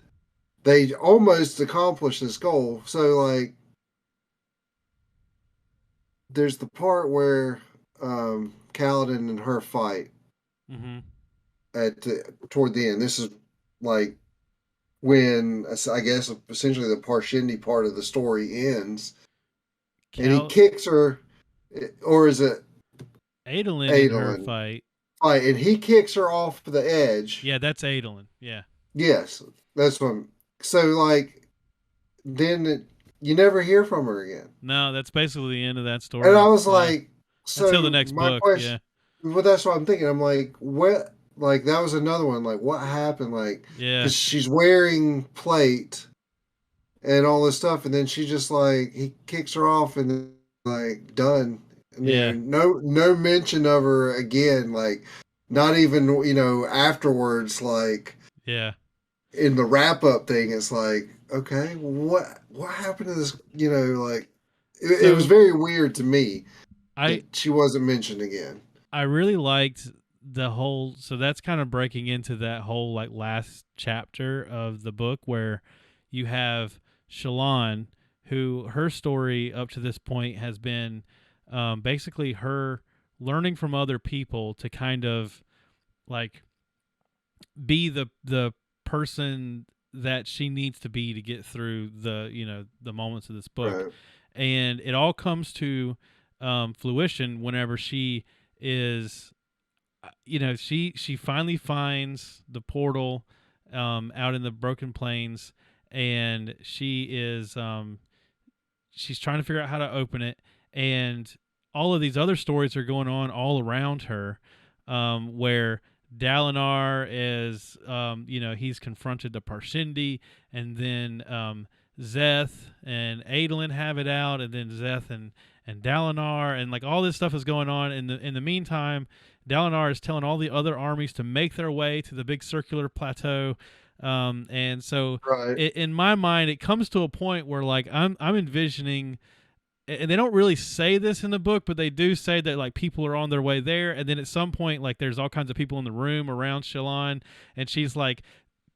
Speaker 2: they almost accomplished this goal. So like, there's the part where Kaladin and her fight toward the end. This is like when, I guess, essentially the Parshendi part of the story ends, and he kicks her, or is it
Speaker 1: Adolin in her fight,
Speaker 2: and he kicks her off the edge.
Speaker 1: Yeah, that's Adolin. Yeah.
Speaker 2: Yes, that's one. So like, then you never hear from her again.
Speaker 1: No, that's basically the end of that story.
Speaker 2: And I was like, so
Speaker 1: until the next book.
Speaker 2: Question, well, that's what I'm thinking. I'm like, what? Like, that was another one. Like, what happened? Like, because she's wearing plate and all this stuff, and then she just like, he kicks her off, and then like, done. And no mention of her again. Like, not even afterwards. Like, in the wrap up thing, it's like, okay, what happened to this? Like, it was very weird to me. She wasn't mentioned again.
Speaker 1: I really liked the whole, so that's kind of breaking into that whole like last chapter of the book, where you have Shallan, who her story up to this point has been basically her learning from other people to kind of like be the person that she needs to be to get through the the moments of this book.
Speaker 2: Right.
Speaker 1: And it all comes to fruition whenever she is, she finally finds the portal out in the Broken Plains, and she is she's trying to figure out how to open it, and all of these other stories are going on all around her, where Dalinar is, he's confronted the Parshendi, and then Zeth and Adolin have it out, and then Zeth and Dalinar, and like all this stuff is going on. In the meantime, Dalinar is telling all the other armies to make their way to the big circular plateau. And so in my mind, it comes to a point where like I'm envisioning, and they don't really say this in the book, but they do say that like people are on their way there, and then at some point like there's all kinds of people in the room around Shallan, and she's like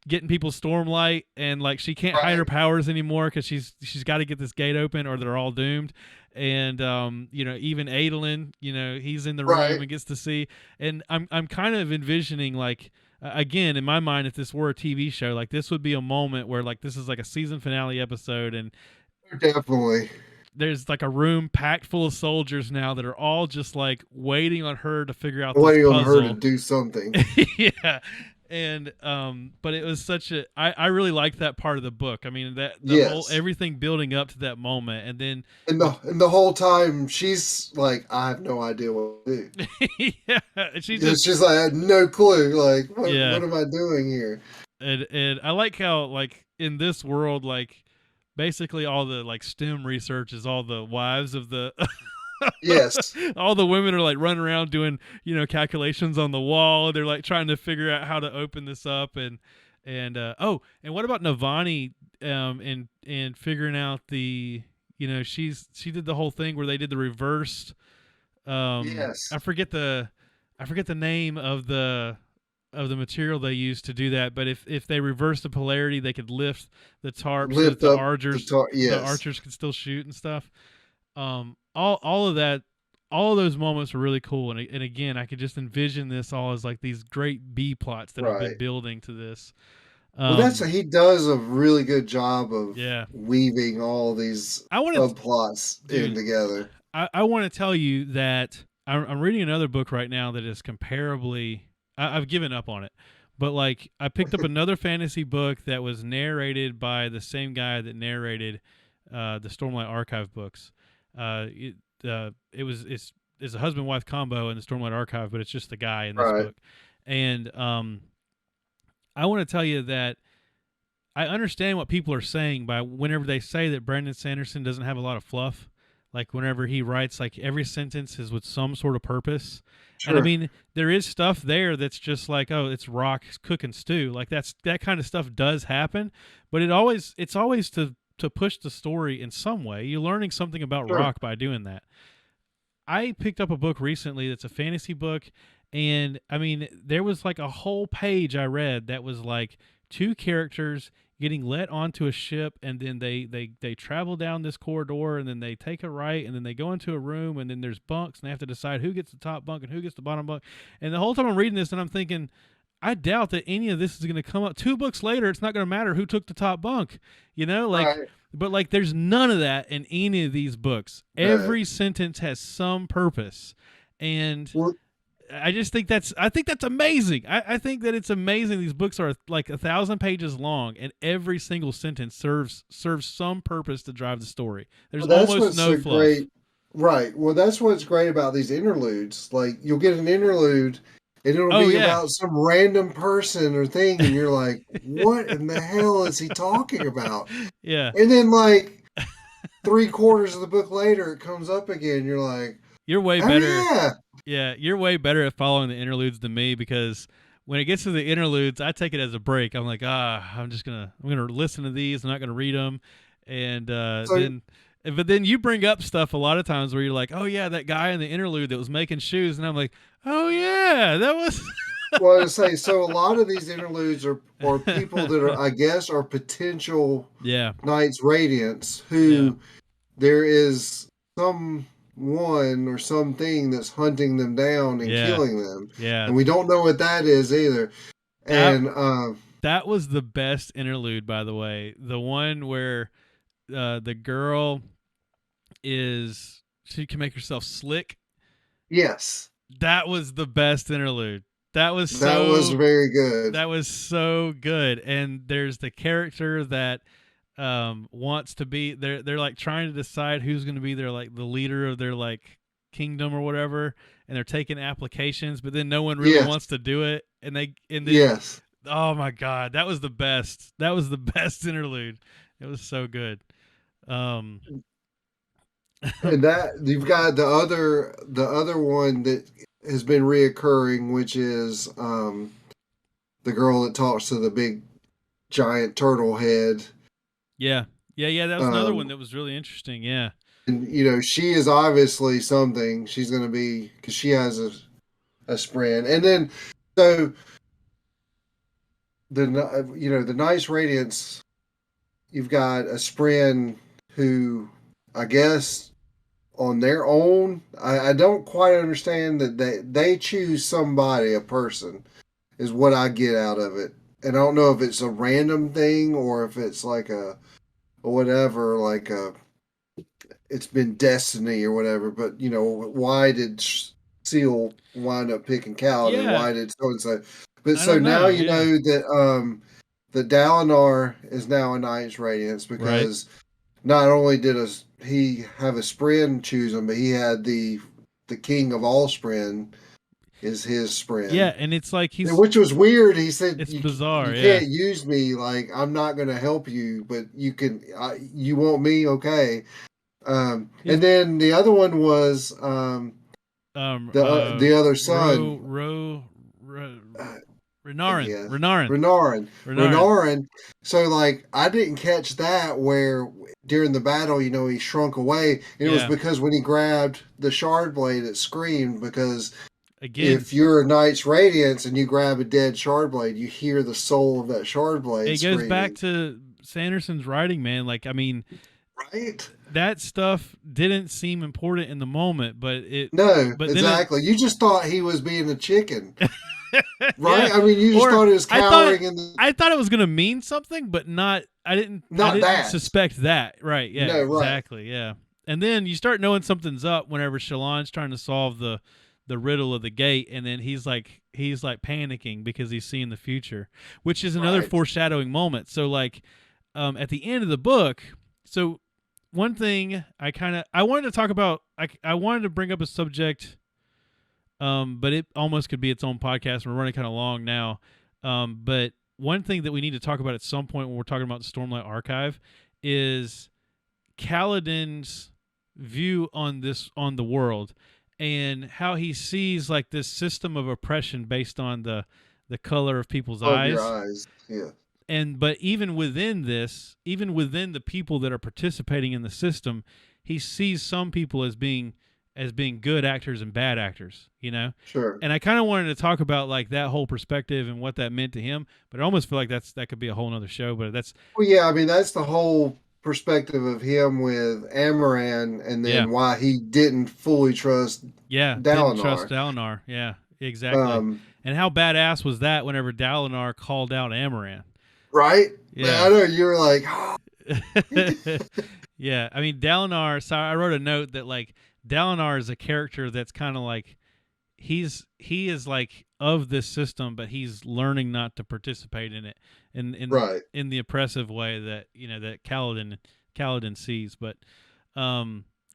Speaker 1: getting people stormlight, and like she can't hide her powers anymore because she's got to get this gate open or they're all doomed. And even Adolin, he's in the room and gets to see. And I'm kind of envisioning like, again, in my mind, if this were a TV show, like this would be a moment where like this is like a season finale episode, and
Speaker 2: definitely
Speaker 1: there's like a room packed full of soldiers now that are all just like waiting on her to figure out
Speaker 2: waiting
Speaker 1: this
Speaker 2: on
Speaker 1: puzzle.
Speaker 2: her to do something.
Speaker 1: Yeah. And but it was such a I really liked that part of the book. I mean whole everything building up to that moment, and then
Speaker 2: and the whole time she's like, I have no idea what to do.
Speaker 1: Yeah,
Speaker 2: she's like, I had no clue. Like, what am I doing here?
Speaker 1: And I like how like in this world, like basically all the like STEM research is all the wives of the
Speaker 2: yes.
Speaker 1: All the women are like running around doing, calculations on the wall. They're like trying to figure out how to open this up, and what about Navani and figuring out the, she did the whole thing where they did the reversed
Speaker 2: yes.
Speaker 1: I forget the name of the material they used to do that, but if they reverse the polarity, they could lift the tarp so that the archers could still shoot and stuff. All of that, all of those moments were really cool, and again, I could just envision this all as like these great B plots that have been building to this.
Speaker 2: Well, he does a really good job of weaving all these subplots in together.
Speaker 1: I want to tell you that I'm reading another book right now that is comparably. I've given up on it, but like I picked up another fantasy book that was narrated by the same guy that narrated the Stormlight Archive books. It's a husband-wife combo in the Stormlight Archive, but it's just the guy in this book. And I want to tell you that I understand what people are saying by whenever they say that Brandon Sanderson doesn't have a lot of fluff. Like whenever he writes, like every sentence is with some sort of purpose. Sure. And I mean, there is stuff there that's just like, oh, it's rock, cook and stew. Like that kind of stuff does happen, but it's always to push the story in some way. You're learning something about rock by doing that. I picked up a book recently that's a fantasy book, and I mean, there was like a whole page I read that was like two characters getting let onto a ship, and then they travel down this corridor, and then they take a right, and then they go into a room, and then there's bunks, and they have to decide who gets the top bunk and who gets the bottom bunk. And the whole time I'm reading this, and I'm thinking, I doubt that any of this is going to come up. 2 books later, it's not going to matter who took the top bunk, But like, there's none of that in any of these books. Every sentence has some purpose, and I think that's amazing. I think that it's amazing. These books are like 1,000 pages long, and every single sentence serves some purpose to drive the story. There's almost no fluff.
Speaker 2: Right. Well, that's what's great about these interludes. Like, you'll get an interlude, and it'll be about some random person or thing, and you're like, what in the hell is he talking about?
Speaker 1: Yeah.
Speaker 2: And then, like, 3/4 of the book later, it comes up again. You're like,
Speaker 1: you're way better. Yeah, you're way better at following the interludes than me, because when it gets to the interludes, I take it as a break. I'm like, I'm gonna listen to these. I'm not gonna read them, and but then you bring up stuff a lot of times where you're like, oh yeah, that guy in the interlude that was making shoes, and I'm like, oh yeah, that was.
Speaker 2: Well, I say, so a lot of these interludes are people that are, I guess, are potential Knights Radiance who there is someone or something that's hunting them down and killing them.
Speaker 1: Yeah.
Speaker 2: And we don't know what that is either. And
Speaker 1: that was the best interlude, by the way. The one where the girl she can make herself slick.
Speaker 2: Yes.
Speaker 1: That was the best interlude. That was
Speaker 2: very good.
Speaker 1: That was so good. And there's the character that wants to be they're like trying to decide who's going to be their like the leader of their like kingdom or whatever, and they're taking applications, but then no one really wants to do it, and then oh my god, that was the best. That was the best interlude. It was so good.
Speaker 2: And that you've got the other one that has been reoccurring, which is the girl that talks to the big giant turtle head.
Speaker 1: Yeah. That was another one that was really interesting. Yeah.
Speaker 2: And she is obviously something. She's going to be, because she has a sprint. And then so the Nice Radiance, you've got a sprint who, I guess, on their own, I don't quite understand that they choose somebody, a person, is what I get out of it. And I don't know if it's a random thing or if it's like a whatever, like it's been destiny or whatever. But why did Seal wind up picking Kaladin?
Speaker 1: Yeah.
Speaker 2: Why did so and so? But so now you know that the Dalinar is now a Night's Radiance, because not only did he have a Spren choose him, but he had the king of all Spren is his Spren.
Speaker 1: Yeah, and it's like
Speaker 2: which was weird. He said,
Speaker 1: it's bizarre.
Speaker 2: You can't use me. Like, I'm not going to help you, but you can. You want me? Okay. And then the other one was the other son. Renarin. So like, I didn't catch that where during the battle, he shrunk away, and it was because when he grabbed the shard blade, it screamed, because again, if you're a Knight's Radiance and you grab a dead shard blade, you hear the soul of that shard blade.
Speaker 1: It goes back to Sanderson's writing, man. Like, I mean,
Speaker 2: right?
Speaker 1: That stuff didn't seem important in the moment, but
Speaker 2: exactly. You just thought he was being a chicken. Right? Yeah. I mean, you just thought it was cowering.
Speaker 1: I thought it was going to mean something, but not. I didn't suspect that. Right? Yeah. No, exactly. Right. Yeah. And then you start knowing something's up whenever Shallan's trying to solve the riddle of the gate, and then he's like panicking because he's seeing the future, which is another foreshadowing moment. So like, at the end of the book, so one thing I wanted to talk about, I wanted to bring up a subject. But it almost could be its own podcast. We're running kind of long now. But one thing that we need to talk about at some point when we're talking about the Stormlight Archive is Kaladin's view on the world, and how he sees like this system of oppression based on the color of people's eyes.
Speaker 2: Your eyes, yeah.
Speaker 1: But even within the people that are participating in the system, he sees some people as being good actors and bad actors,
Speaker 2: Sure.
Speaker 1: And I kind of wanted to talk about like that whole perspective and what that meant to him, but I almost feel like that could be a whole nother show. But that's
Speaker 2: I mean, that's the whole perspective of him with Amaran, and then why he didn't fully trust
Speaker 1: Dalinar. Yeah, exactly. And how badass was that whenever Dalinar called out Amaran?
Speaker 2: Right? Yeah, I know, you were like,
Speaker 1: yeah. I mean, Dalinar. So I wrote a note that like Dalinar is a character that's kind of like he is like of this system, but he's learning not to participate in it in the oppressive way that that Kaladin sees. But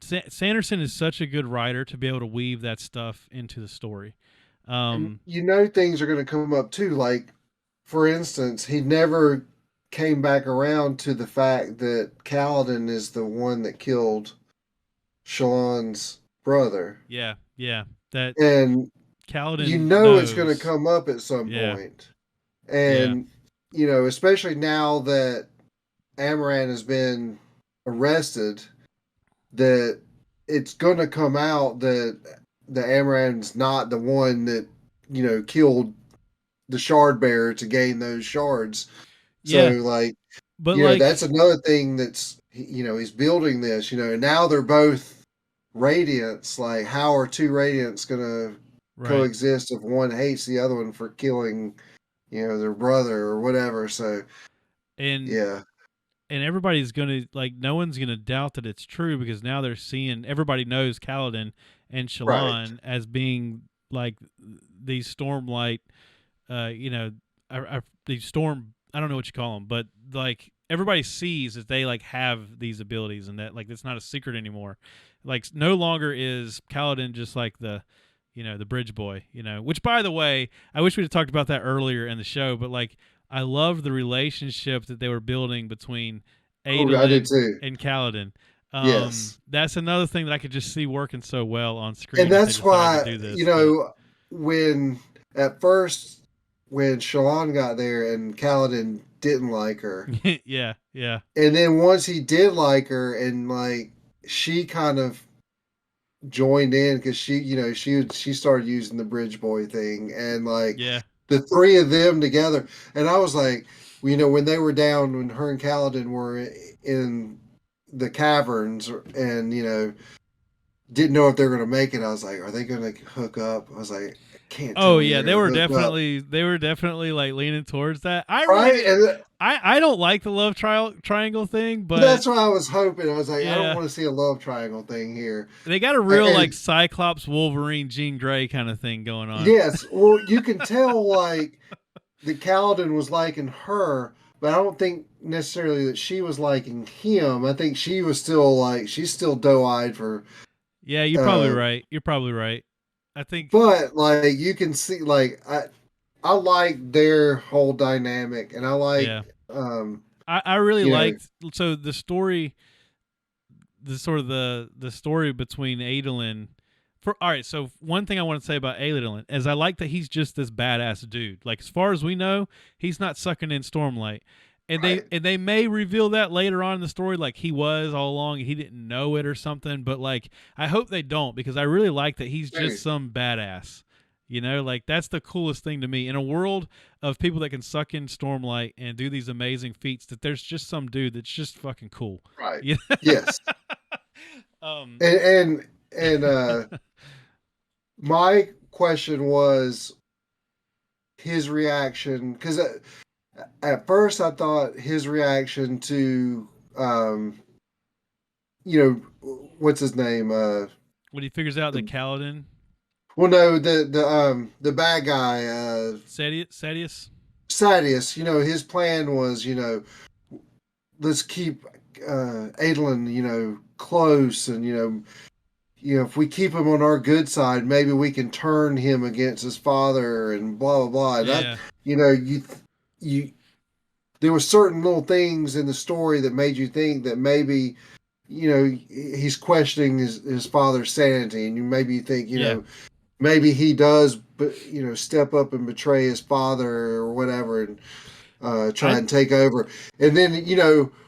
Speaker 1: Sanderson is such a good writer to be able to weave that stuff into the story.
Speaker 2: Things are going to come up too. Like, for instance, he never came back around to the fact that Kaladin is the one that killed Shallan's brother.
Speaker 1: Yeah.
Speaker 2: And
Speaker 1: Kaladin
Speaker 2: knows it's going to come up at some point. And, especially now that Amaran has been arrested, that it's going to come out that the Amaran's not the one that, killed the shard bearer to gain those shards. So, that's another thing that's, he's building this, and now they're both Radiants. Like, how are two Radiants going to coexist if one hates the other one for killing, their brother or whatever? So,
Speaker 1: and everybody's gonna like no one's gonna doubt that it's true because now they're seeing everybody knows Kaladin and
Speaker 2: Right.
Speaker 1: Shallan as being like these Stormlight, you know, these storm. I don't know what you call them, but like everybody sees that they like have these abilities and that like it's not a secret anymore. Like no longer is Kaladin just like the the bridge boy, which by the way, I wish we'd have talked about that earlier in the show, but like I love the relationship that they were building between
Speaker 2: Oh, I did
Speaker 1: Adolin
Speaker 2: too.
Speaker 1: and Kaladin.
Speaker 2: Yes.
Speaker 1: That's another thing that I could just see working so well on
Speaker 2: And
Speaker 1: screen if they
Speaker 2: that's
Speaker 1: decided to
Speaker 2: why,
Speaker 1: do this. But
Speaker 2: when at first, when Shallan got there and Kaladin didn't like her,
Speaker 1: yeah, yeah,
Speaker 2: and then once he did like her, and like she kind of joined in because she started using the bridge boy thing, and like
Speaker 1: yeah,
Speaker 2: the three of them together, and I was like, when they were down, when her and Kaladin were in the caverns, and didn't know if they were going to make it. I was like, are they going to hook up? I was like, I can't tell
Speaker 1: Oh
Speaker 2: me
Speaker 1: yeah,
Speaker 2: they're going to hook up.
Speaker 1: they were definitely like leaning towards that. I really
Speaker 2: Right?
Speaker 1: did. I don't like the love triangle thing, but
Speaker 2: That's what I was hoping. I was like, I don't
Speaker 1: yeah,
Speaker 2: want to see a love triangle thing here.
Speaker 1: they got a real like
Speaker 2: And
Speaker 1: Cyclops, Wolverine, Jean Grey kind of thing going on.
Speaker 2: yes, well, you can tell like the Kaladin was liking her, but I don't think necessarily that she was liking him. I think she was still like, she's still doe-eyed for,
Speaker 1: Yeah, you're probably right. You're probably right. I think
Speaker 2: but like you can see, like I like their whole dynamic, and I like,
Speaker 1: yeah. I really
Speaker 2: you know,
Speaker 1: liked so the story the sort of the story between Adolin. For all right, so one thing I want to say about Adolin is I like that he's just this badass dude. Like as far as we know, he's not sucking in Stormlight.
Speaker 2: right.
Speaker 1: And they may reveal that later on in the story, like he was all along, he didn't know it or something. But like, I hope they don't because I really like that he's just some badass. Like that's the coolest thing to me in a world of people that can suck in Stormlight and do these amazing feats. That there's just some dude that's just fucking cool.
Speaker 2: Right.
Speaker 1: Yeah.
Speaker 2: Yes.
Speaker 1: um.
Speaker 2: And my question was his reaction, because at first I thought his reaction to what's his name,
Speaker 1: when he figures out that Kaladin,
Speaker 2: well, no, the bad guy,
Speaker 1: Sadius.
Speaker 2: Sadius, his plan was, let's keep Adolin, close, and if we keep him on our good side, maybe we can turn him against his father, and blah blah blah.
Speaker 1: Yeah.
Speaker 2: That you there were certain little things in the story that made you think that maybe he's questioning his father's sanity, and you think maybe he does, but step up and betray his father or whatever, and try and take over. And then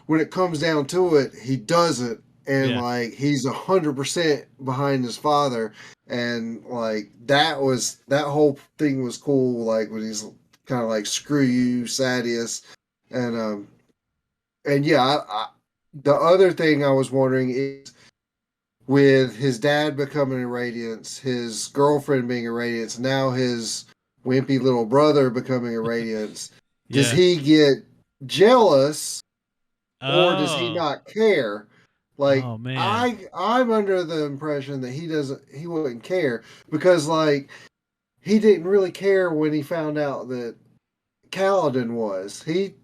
Speaker 2: when it comes down to it, he doesn't, and like he's 100% behind his father, and like that whole thing was cool. Like when he's kind of like, screw you, Sadius, and yeah, the other thing I was wondering is, with his dad becoming a Radiance, his girlfriend being a Radiance, now his wimpy little brother becoming a Radiance, does he get jealous, or does he not care? Like,
Speaker 1: oh man,
Speaker 2: I'm under the impression that he wouldn't care, because like he didn't really care when he found out that Kaladin was. He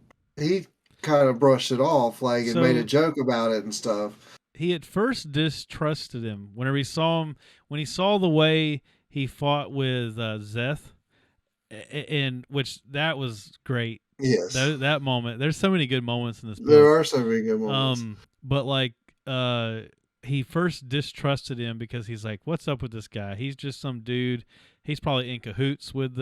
Speaker 2: kind of brushed it off, like, and made a joke about it and stuff.
Speaker 1: He at first distrusted him whenever he saw him, when he saw the way he fought with Zeth, and which that was great.
Speaker 2: Yes,
Speaker 1: that moment. There's so many good moments in this book.
Speaker 2: There are so many good moments.
Speaker 1: But like, he first distrusted him because he's like, "What's up with this guy? He's just some dude. He's probably in cahoots with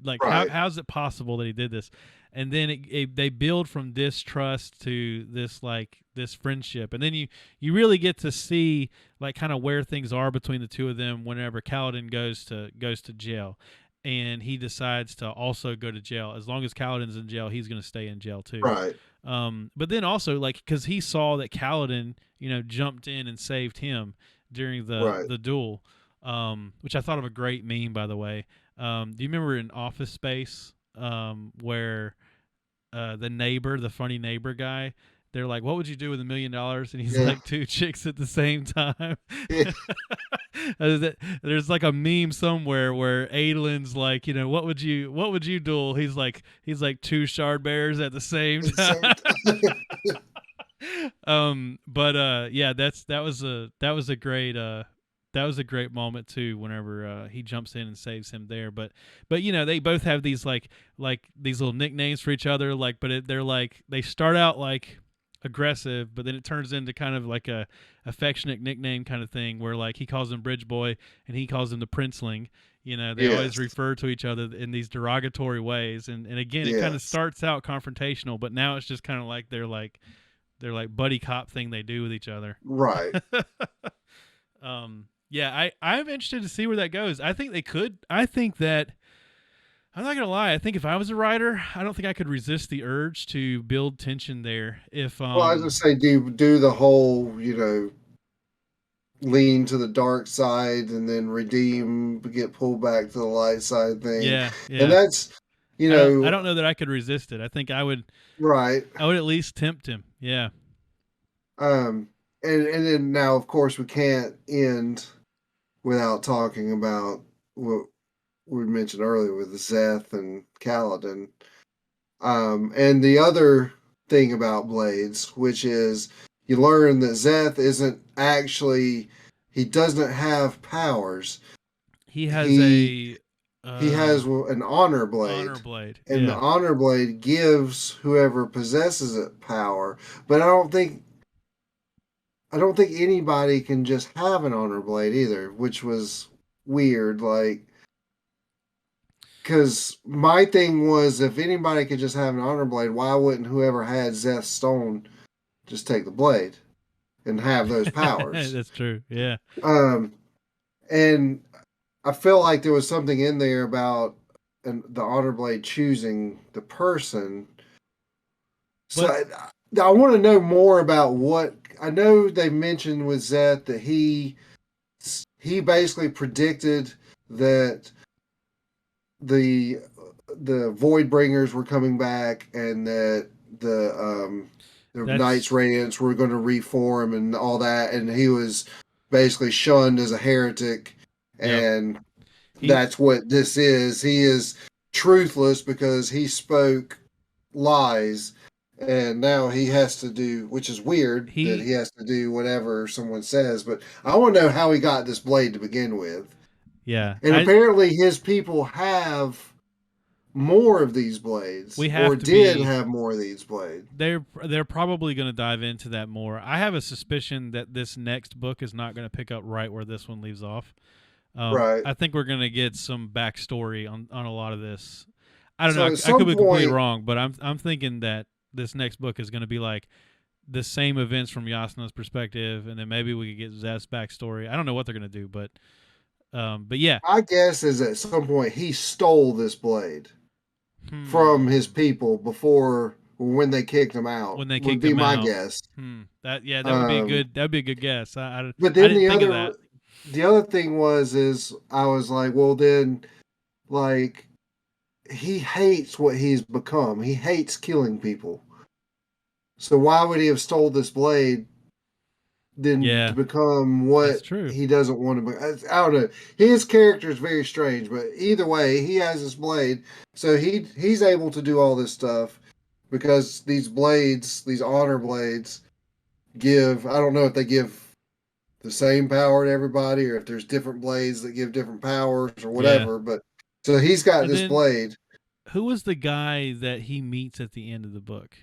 Speaker 1: like
Speaker 2: right.
Speaker 1: how's it possible that he did this?" And then they build from distrust to this friendship, and then you really get to see like kind of where things are between the two of them whenever Kaladin goes to jail, and he decides to also go to jail. As long as Kaladin's in jail, he's going to stay in jail too.
Speaker 2: Right.
Speaker 1: But then also, like, because he saw that Kaladin, jumped in and saved him during the duel, which I thought of a great meme, by the way. Do you remember in Office Space where the funny neighbor guy, they're like, "What would you do with $1 million?" And he's
Speaker 2: Yeah.
Speaker 1: like, "2 chicks at the same time."
Speaker 2: Yeah.
Speaker 1: There's like a meme somewhere where Adelin's like, what would you duel? He's like 2 shard bears at the same time. But yeah, that was a great moment too. Whenever he jumps in and saves him there, but they both have these like these little nicknames for each other. Like, but they're like they start out like aggressive, but then it turns into kind of like a affectionate nickname kind of thing, where like he calls him Bridge Boy and he calls him the Princeling. They always refer to each other in these derogatory ways, and again, it kind of starts out confrontational, but now it's just kind of like they're like buddy cop thing they do with each other.
Speaker 2: Right.
Speaker 1: Yeah, I'm interested to see where that goes. I think they could. I think that I'm not gonna lie. I think if I was a writer, I don't think I could resist the urge to build tension there. If
Speaker 2: well, I was gonna say, do the whole, lean to the dark side and then redeem, get pulled back to the light side thing.
Speaker 1: Yeah.
Speaker 2: And that's,
Speaker 1: I don't know that I could resist it. I think I would.
Speaker 2: Right.
Speaker 1: I would at least tempt him. Yeah.
Speaker 2: And then now, of course, we can't end without talking about what we mentioned earlier with Szeth and Kaladin. And the other thing about Blades, which is you learn that Szeth isn't actually, he doesn't have powers.
Speaker 1: He has
Speaker 2: he has an honor blade. And the honor blade gives whoever possesses it power. But I don't think anybody can just have an honor blade either, which was weird. Like, because my thing was, if anybody could just have an honor blade, why wouldn't whoever had Szeth's stone just take the blade and have those powers?
Speaker 1: That's true. Yeah.
Speaker 2: And I feel like there was something in there about the honor blade choosing the person. So I want to know more about what I know. They mentioned with Szeth that he basically predicted that the Voidbringers were coming back and that the Knights Radiance were going to reform and all that, and he was basically shunned as a heretic. And that's what this is. He is truthless because he spoke lies, and now he has to do, which is weird, that he has to do whatever someone says. But I want to know how he got this blade to begin with.
Speaker 1: Yeah.
Speaker 2: And apparently his people have more of these blades. Have more of these blades.
Speaker 1: They're probably going to dive into that more. I have a suspicion that this next book is not going to pick up right where this one leaves off.
Speaker 2: Right.
Speaker 1: I think we're going to get some backstory on a lot of this. I don't know. I could be completely wrong, but I'm thinking that this next book is going to be like the same events from Yasna's perspective, and then maybe we could get Szeth's backstory. I don't know what they're going to do, but yeah.
Speaker 2: My guess is at some point he stole this blade from his people when they kicked him out.
Speaker 1: When they kicked him out,
Speaker 2: would be my guess.
Speaker 1: That would be a good. That'd be a good guess.
Speaker 2: But then the other thing is I was like, well, then, like, he hates what he's become. He hates killing people. So why would he have stole this blade then to become what he doesn't want to be? I don't know. His character is very strange, but either way, he has this blade. So he's able to do all this stuff because these blades, these honor blades, I don't know if they give the same power to everybody or if there's different blades that give different powers or whatever. But so he's got this blade.
Speaker 1: Who was the guy that he meets at the end of the book?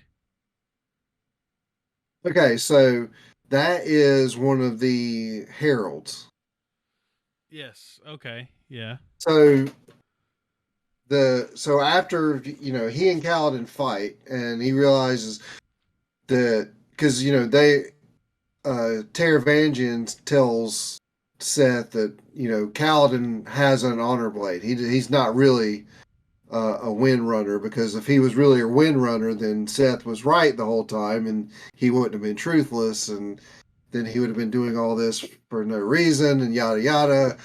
Speaker 2: Okay, so that is one of the heralds.
Speaker 1: Yes. Okay. Yeah.
Speaker 2: So after he and Kaladin fight, and he realizes that because Taravangian tells Szeth that Kaladin has an honor blade. He's not really a wind runner, because if he was really a wind runner, then Szeth was right the whole time, and he wouldn't have been truthless, and then he would have been doing all this for no reason, and yada yada.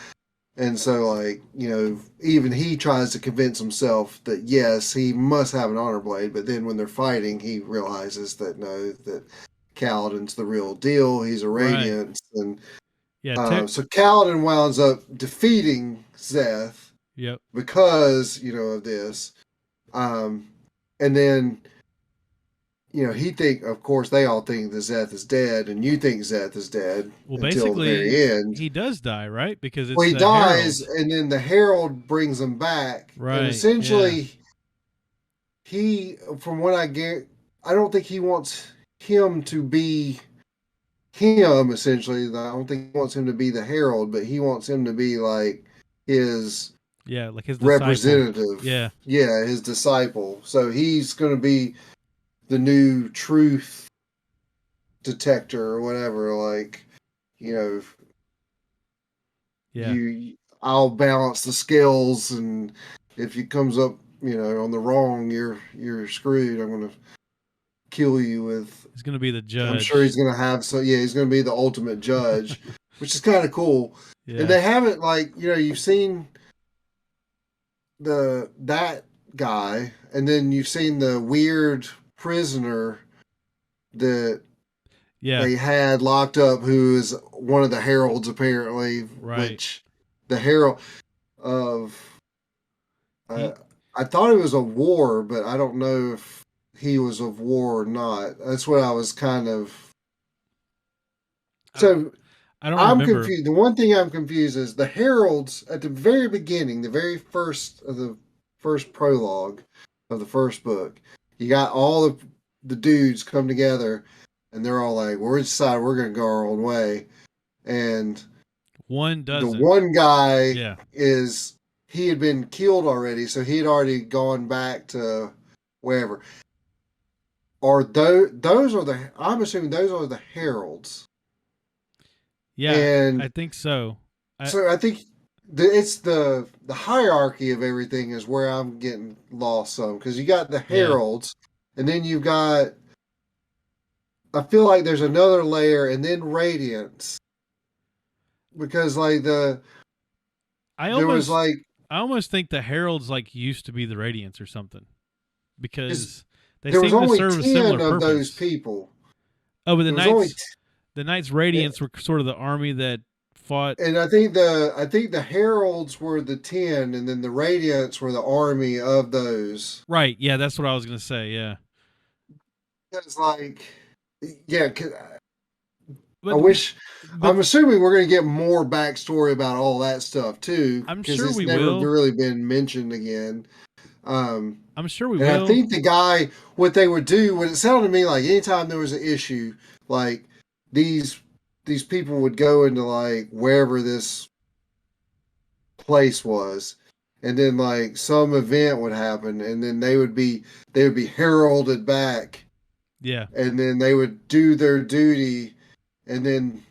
Speaker 2: And so, like, even he tries to convince himself that yes, he must have an honor blade. But then when they're fighting, he realizes that no, that Kaladin's the real deal. He's a
Speaker 1: Right.
Speaker 2: Radiance, and
Speaker 1: Yeah.
Speaker 2: so Kaladin winds up defeating Zeth.
Speaker 1: Yep.
Speaker 2: Because of this, and then of course, they all think that Zeth is dead, and you think Zeth is dead
Speaker 1: Well,
Speaker 2: until the very
Speaker 1: basically,
Speaker 2: end.
Speaker 1: he does die, right? Because it's
Speaker 2: Well, he
Speaker 1: the
Speaker 2: dies,
Speaker 1: Herald.
Speaker 2: and then the Herald brings him back, and
Speaker 1: Right.
Speaker 2: essentially, he, from what I get, I don't think he wants him to be him. Essentially, I don't think he wants him to be the Herald, but he wants him to be like his
Speaker 1: like his
Speaker 2: representative.
Speaker 1: Disciple.
Speaker 2: Yeah, his disciple. So he's going to be the new truth detector or whatever. Like, I'll balance the scales, and if he comes up, on the wrong, you're screwed. I'm going to kill you with.
Speaker 1: He's going to be the judge.
Speaker 2: I'm sure he's going to have. So yeah, he's going to be the ultimate judge, which is kind of cool. Yeah. And they haven't, like, you've seen that guy, and then you've seen the weird prisoner that they had locked up, who is one of the heralds apparently.
Speaker 1: Right.
Speaker 2: Which the herald of I thought it was a war, but I don't know if he was of war or not. That's what I was kind of. So I'm confused. The one thing I'm confused is the heralds at the very beginning, the very first of the first prologue of the first book. You got all of the dudes come together, and they're all like, "We're decided we're going to go our own way," and the one guy he had been killed already, so he had already gone back to wherever. Are those are the? I'm assuming those are the heralds.
Speaker 1: Yeah, and I think so.
Speaker 2: So I think it's the hierarchy of everything is where I'm getting lost some, because you got the heralds, and then you've got. I feel like there's another layer, and then Radiance, because like I
Speaker 1: almost think the heralds like used to be the Radiance or something, because they
Speaker 2: there
Speaker 1: seem
Speaker 2: was only
Speaker 1: to serve
Speaker 2: 10
Speaker 1: a similar
Speaker 2: of
Speaker 1: purpose.
Speaker 2: Those people.
Speaker 1: Oh, but the Knights Radiance were sort of the army that fought.
Speaker 2: And I think the heralds were the 10, and then the Radiance were the army of those.
Speaker 1: Right. Yeah, that's what I was gonna say. Yeah.
Speaker 2: It's like, yeah. I'm assuming we're going to get more backstory about all that stuff too.
Speaker 1: I'm sure
Speaker 2: it's
Speaker 1: we
Speaker 2: never
Speaker 1: will.
Speaker 2: really been mentioned again.
Speaker 1: I'm sure we
Speaker 2: will.
Speaker 1: I
Speaker 2: think the guy, what they would do, when it sounded to me like anytime there was an issue, like these people would go into like wherever this place was, and then like some event would happen, and then they would be heralded back.
Speaker 1: Yeah.
Speaker 2: And then they would do their duty, and then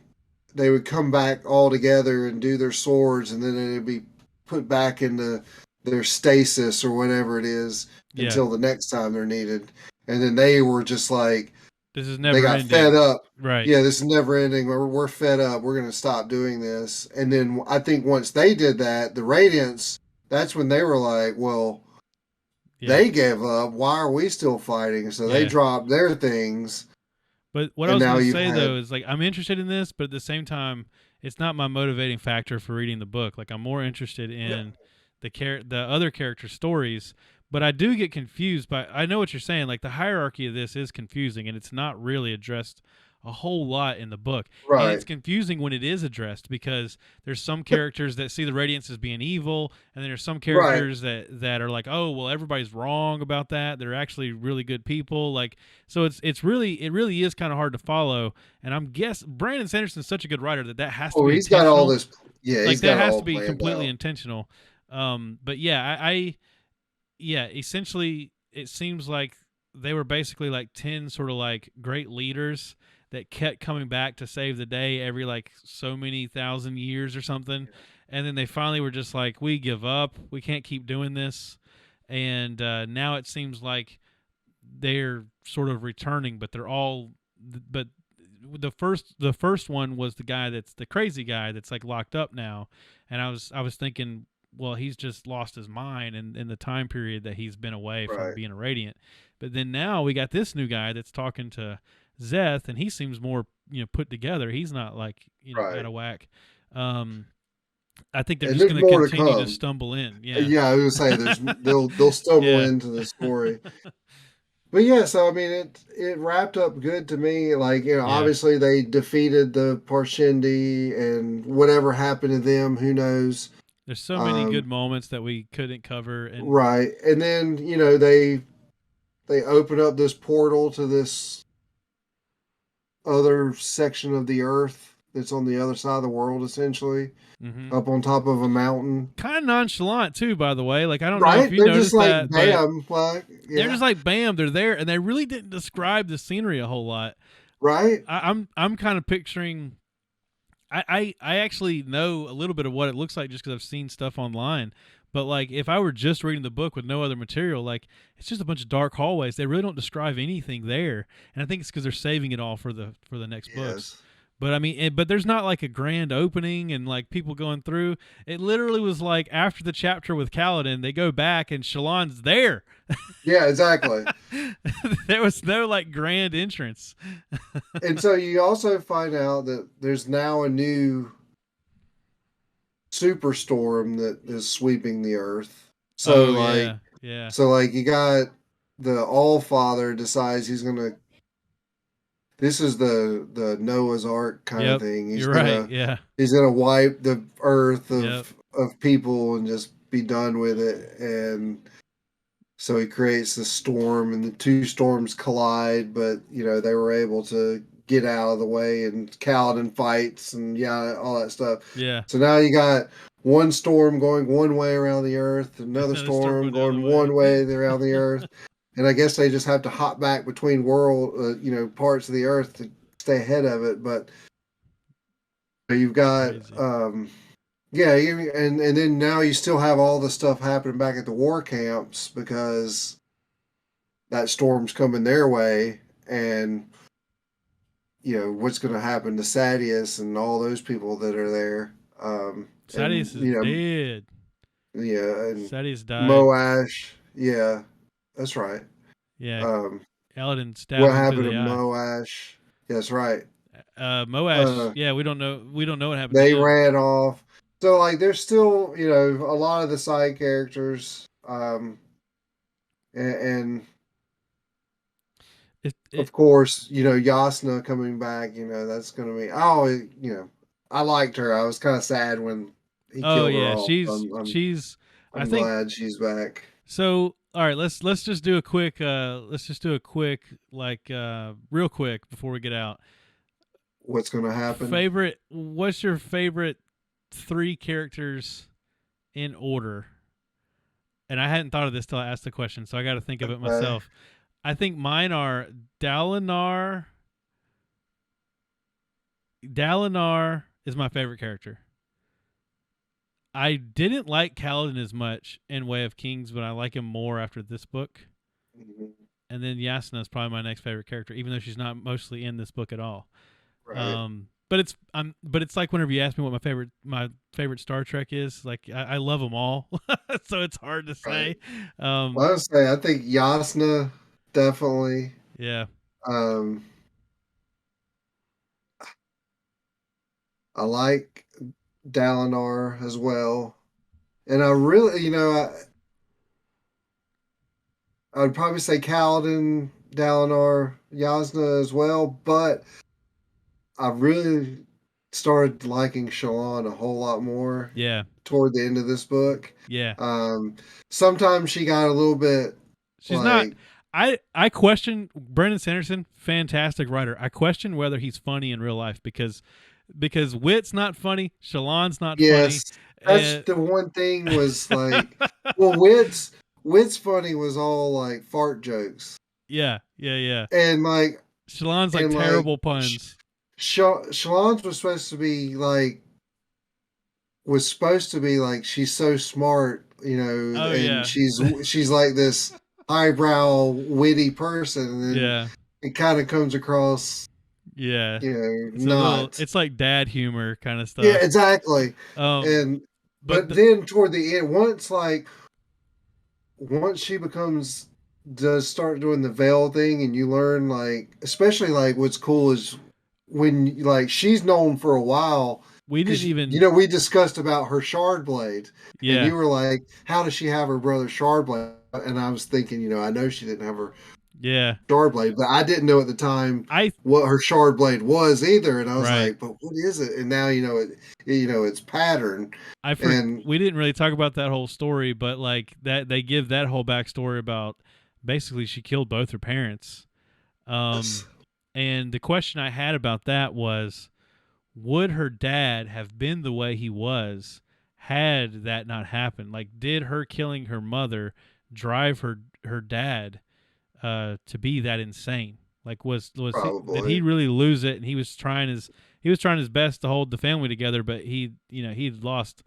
Speaker 2: they would come back all together and do their swords, and then it'd be put back into their stasis or whatever it is until the next time they're needed. And then they were just like,
Speaker 1: this is never
Speaker 2: they got
Speaker 1: ending.
Speaker 2: fed up.
Speaker 1: Right.
Speaker 2: Yeah, this is never ending. We're fed up. We're going to stop doing this. And then I think once they did that, the Radiance, that's when they were like, well, they gave up. Why are we still fighting? So they dropped their things.
Speaker 1: But what I was going to say, though, is like I'm interested in this, but at the same time, it's not my motivating factor for reading the book. Like I'm more interested in the other character stories. But I do get confused by. I know what you're saying. Like the hierarchy of this is confusing, and it's not really addressed a whole lot in the book.
Speaker 2: Right.
Speaker 1: And it's confusing when it is addressed, because there's some characters that see the Radiance as being evil, and then there's some characters that are like, oh, well, everybody's wrong about that. They're actually really good people. Like, so it really is kind of hard to follow. And I'm Brandon Sanderson's such a good writer that has to be
Speaker 2: he's got all this. Yeah,
Speaker 1: like that has to be completely intentional. But yeah, essentially it seems like they were basically like 10 sort of like great leaders that kept coming back to save the day every like so many thousand years or something. And then they finally were just like, we give up. We can't keep doing this. And now it seems like they're sort of returning, but but the first one was the guy that's the crazy guy that's like locked up now. and I was thinking, well, he's just lost his mind in the time period that he's been away from being a Radiant. But then now we got this new guy that's talking to Zeth, and he seems more put together. He's not like out of whack. I think they're just going to continue to stumble in.
Speaker 2: Yeah, I was gonna say they'll stumble into the story. But yeah, so I mean, it wrapped up good to me. Like, obviously they defeated the Parshendi, and whatever happened to them, who knows?
Speaker 1: There's so many good moments that we couldn't cover, and
Speaker 2: and then they open up this portal to this other section of the earth that's on the other side of the world, essentially. Up on top of a mountain.
Speaker 1: Kind of nonchalant too, by the way. Like, I don't know if you noticed that.
Speaker 2: Bam,
Speaker 1: they're just like bam, they're there, and they really didn't describe the scenery a whole lot.
Speaker 2: Right.
Speaker 1: I'm kind of picturing. I actually know a little bit of what it looks like just because I've seen stuff online. But like, if I were just reading the book with no other material, like, it's just a bunch of dark hallways. They really don't describe anything there, and I think it's because they're saving it all for the next books. But I mean, but there's not like a grand opening and like people going through. It literally was like after the chapter with Kaladin, they go back and Shallan's there.
Speaker 2: Yeah, exactly.
Speaker 1: There was no like grand entrance.
Speaker 2: And so you also find out that there's now a new superstorm that is sweeping the earth. So so like you got the All-Father decides he's gonna. This is the Noah's Ark kind of thing.
Speaker 1: He's gonna
Speaker 2: wipe the earth of people and just be done with it. And so he creates the storm, and the two storms collide, but they were able to get out of the way, and Kaladin fights and all that stuff.
Speaker 1: Yeah.
Speaker 2: So now you got one storm going one way around the earth, another storm going one way around the earth. And I guess they just have to hop back between parts of the earth to stay ahead of it. But you've got, and then now you still have all the stuff happening back at the war camps because that storm's coming their way. And, what's going to happen to Sadeas and all those people that are there.
Speaker 1: Sadeas is dead.
Speaker 2: Yeah. And
Speaker 1: Sadeas died.
Speaker 2: Moash. Yeah. That's right.
Speaker 1: Yeah. Kaladin stabbed
Speaker 2: what happened
Speaker 1: to
Speaker 2: Moash? That's right.
Speaker 1: Moash. We don't know what happened.
Speaker 2: They ran off. So like, there's still a lot of the side characters, and of course Yasna coming back. That's gonna be I liked her. I was kind of sad when he killed her off. I'm glad she's back.
Speaker 1: So all right, let's just do a quick real quick before we get out.
Speaker 2: What's going to happen?
Speaker 1: What's your favorite 3 characters in order? And I hadn't thought of this till I asked the question, so I got to think of it myself. I think mine are Dalinar. Dalinar is my favorite character. I didn't like Kaladin as much in Way of Kings, but I like him more after this book. Mm-hmm. And then Yasna is probably my next favorite character, even though she's not mostly in this book at all. Right. But it's like whenever you ask me what my favorite Star Trek is, like I love them all, so it's hard to say.
Speaker 2: Right. I would say I think Yasna definitely.
Speaker 1: Yeah.
Speaker 2: I like Dalinar as well, and I really, I would probably say Kaladin, Dalinar, Yasna as well, but I really started liking Shallan a whole lot more.
Speaker 1: Yeah.
Speaker 2: Toward the end of this book.
Speaker 1: Yeah.
Speaker 2: Sometimes she got a little bit.
Speaker 1: She's not. I question Brandon Sanderson, fantastic writer. I question whether he's funny in real life because Wit's not funny, Shallan's not funny.
Speaker 2: Yes, that's the one thing was like, well, Wit's funny was all like fart jokes.
Speaker 1: Yeah.
Speaker 2: And like
Speaker 1: Shallan's like terrible puns.
Speaker 2: Shallan's was supposed to be like she's so smart, she's like this highbrow witty person, and then it kind of comes across.
Speaker 1: Yeah.
Speaker 2: It's
Speaker 1: like dad humor kind of stuff.
Speaker 2: Yeah, exactly. And But then toward the end, once she does start doing the veil thing, and you learn, like, especially like what's cool is when, like, she's known for a while.
Speaker 1: We didn't even,
Speaker 2: we discussed about her shard blade, and you were like, how does she have her brother's shard blade? And I was thinking, I know she didn't have her shard blade, but I didn't know at the time what her shard blade was either. And I was like, but what is it? And now it's pattern.
Speaker 1: We didn't really talk about that whole story, but like that they give that whole backstory about basically she killed both her parents. And the question I had about that was, would her dad have been the way he was had that not happened? Like, did her killing her mother drive her dad to be that insane? Like, did he really lose it? And he was trying his best to hold the family together, but he lost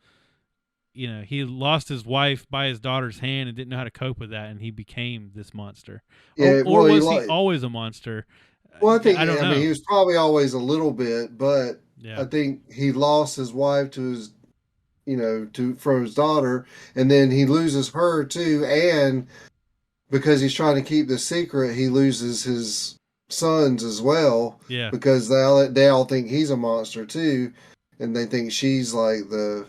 Speaker 1: his wife by his daughter's hand and didn't know how to cope with that, and he became this monster. Or was he always a monster?
Speaker 2: Well, I don't know. He was probably always a little bit, but I think he lost his wife to his, from his daughter, and then he loses her too, and because he's trying to keep the secret, he loses his sons as well.
Speaker 1: Yeah.
Speaker 2: Because they all think he's a monster too, and they think she's like the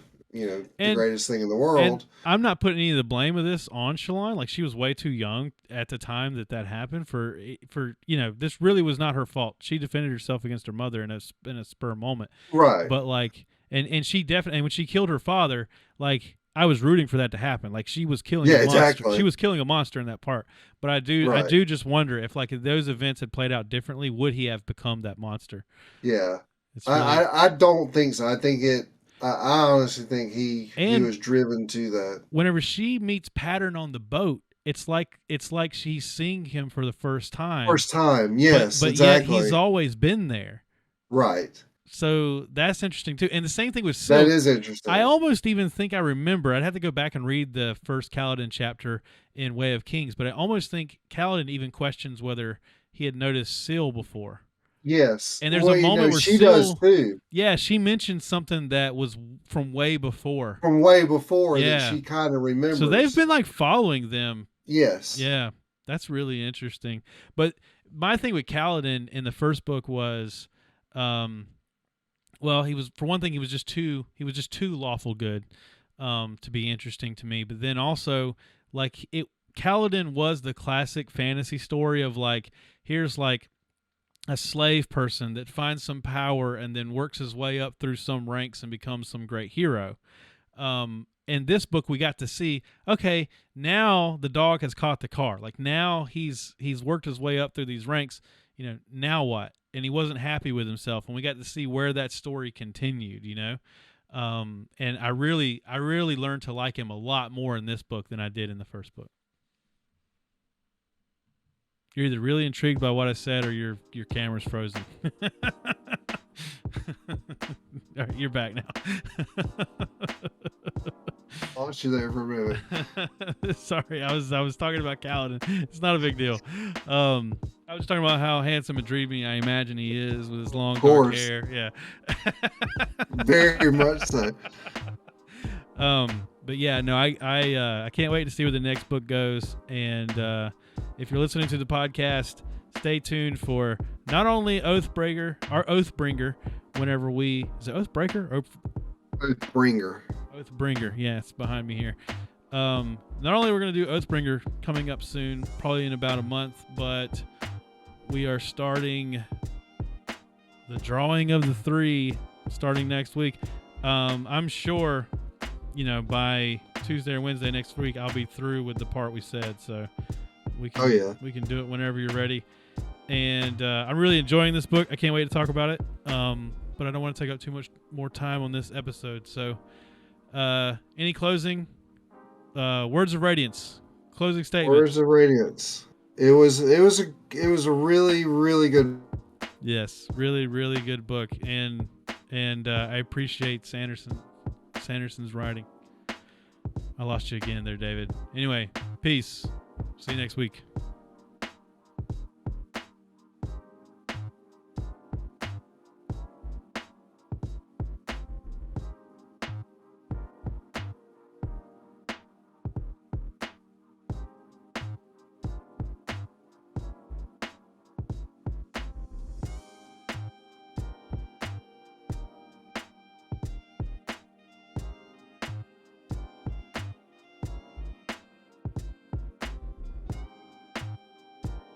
Speaker 2: greatest thing in the world.
Speaker 1: And I'm not putting any of the blame of this on Shalon. Like, she was way too young at the time that happened for this really was not her fault. She defended herself against her mother in a spur moment.
Speaker 2: Right.
Speaker 1: But like, and she definitely, and when she killed her father, like, I was rooting for that to happen. Like, she was killing a monster. Exactly. She was killing a monster in that part. But I do just wonder if, like, if those events had played out differently, would he have become that monster?
Speaker 2: Yeah. Really... I don't think so. I think I honestly think he was driven to that.
Speaker 1: Whenever she meets Pattern on the boat, it's like she's seeing him for the first time.
Speaker 2: First time, yes,
Speaker 1: but
Speaker 2: exactly.
Speaker 1: Yet he's always been there.
Speaker 2: Right.
Speaker 1: So that's interesting too. And the same thing with Silk.
Speaker 2: That is interesting.
Speaker 1: I almost even think I remember. I'd have to go back and read the first Kaladin chapter in Way of Kings, but I almost think Kaladin even questions whether he had noticed Syl before.
Speaker 2: Yes.
Speaker 1: And there's a moment where
Speaker 2: she does too.
Speaker 1: Yeah, she mentioned something that was from way before.
Speaker 2: That she kind of remembers.
Speaker 1: So they've been like following them.
Speaker 2: Yes.
Speaker 1: Yeah. That's really interesting. But my thing with Kaladin in the first book was he was, for one thing, he was just too lawful good to be interesting to me. But then also, like, Kaladin was the classic fantasy story of, like, here's like a slave person that finds some power and then works his way up through some ranks and becomes some great hero. In this book, we got to see, okay, now the dog has caught the car. Like, now he's worked his way up through these ranks. Now what? And he wasn't happy with himself. And we got to see where that story continued, and I really learned to like him a lot more in this book than I did in the first book. You're either really intrigued by what I said or your camera's frozen. All right, you're back now.
Speaker 2: I lost you there for a minute.
Speaker 1: Sorry, I was talking about Kaladin. It's not a big deal. I was talking about how handsome and dreamy I imagine he is with his long dark hair. Yeah.
Speaker 2: Very much so.
Speaker 1: But yeah, no, I can't wait to see where the next book goes. And if you're listening to the podcast, stay tuned for not only Oathbringer, whenever is it Oathbreaker? Oathbringer, yeah, it's behind me here. Not only we're going to do Oathbringer coming up soon, probably in about a month, but we are starting the drawing of the 3 starting next week. I'm sure, by Tuesday or Wednesday next week, I'll be through with the part we said, so we can do it whenever you're ready. And I'm really enjoying this book. I can't wait to talk about it. But I don't want to take up too much more time on this episode. So, any closing words of radiance? Closing statement.
Speaker 2: Words of Radiance. It was a really, really good.
Speaker 1: Yes, really, really good book, and I appreciate Sanderson's writing. I lost you again there, David. Anyway, peace. See you next week.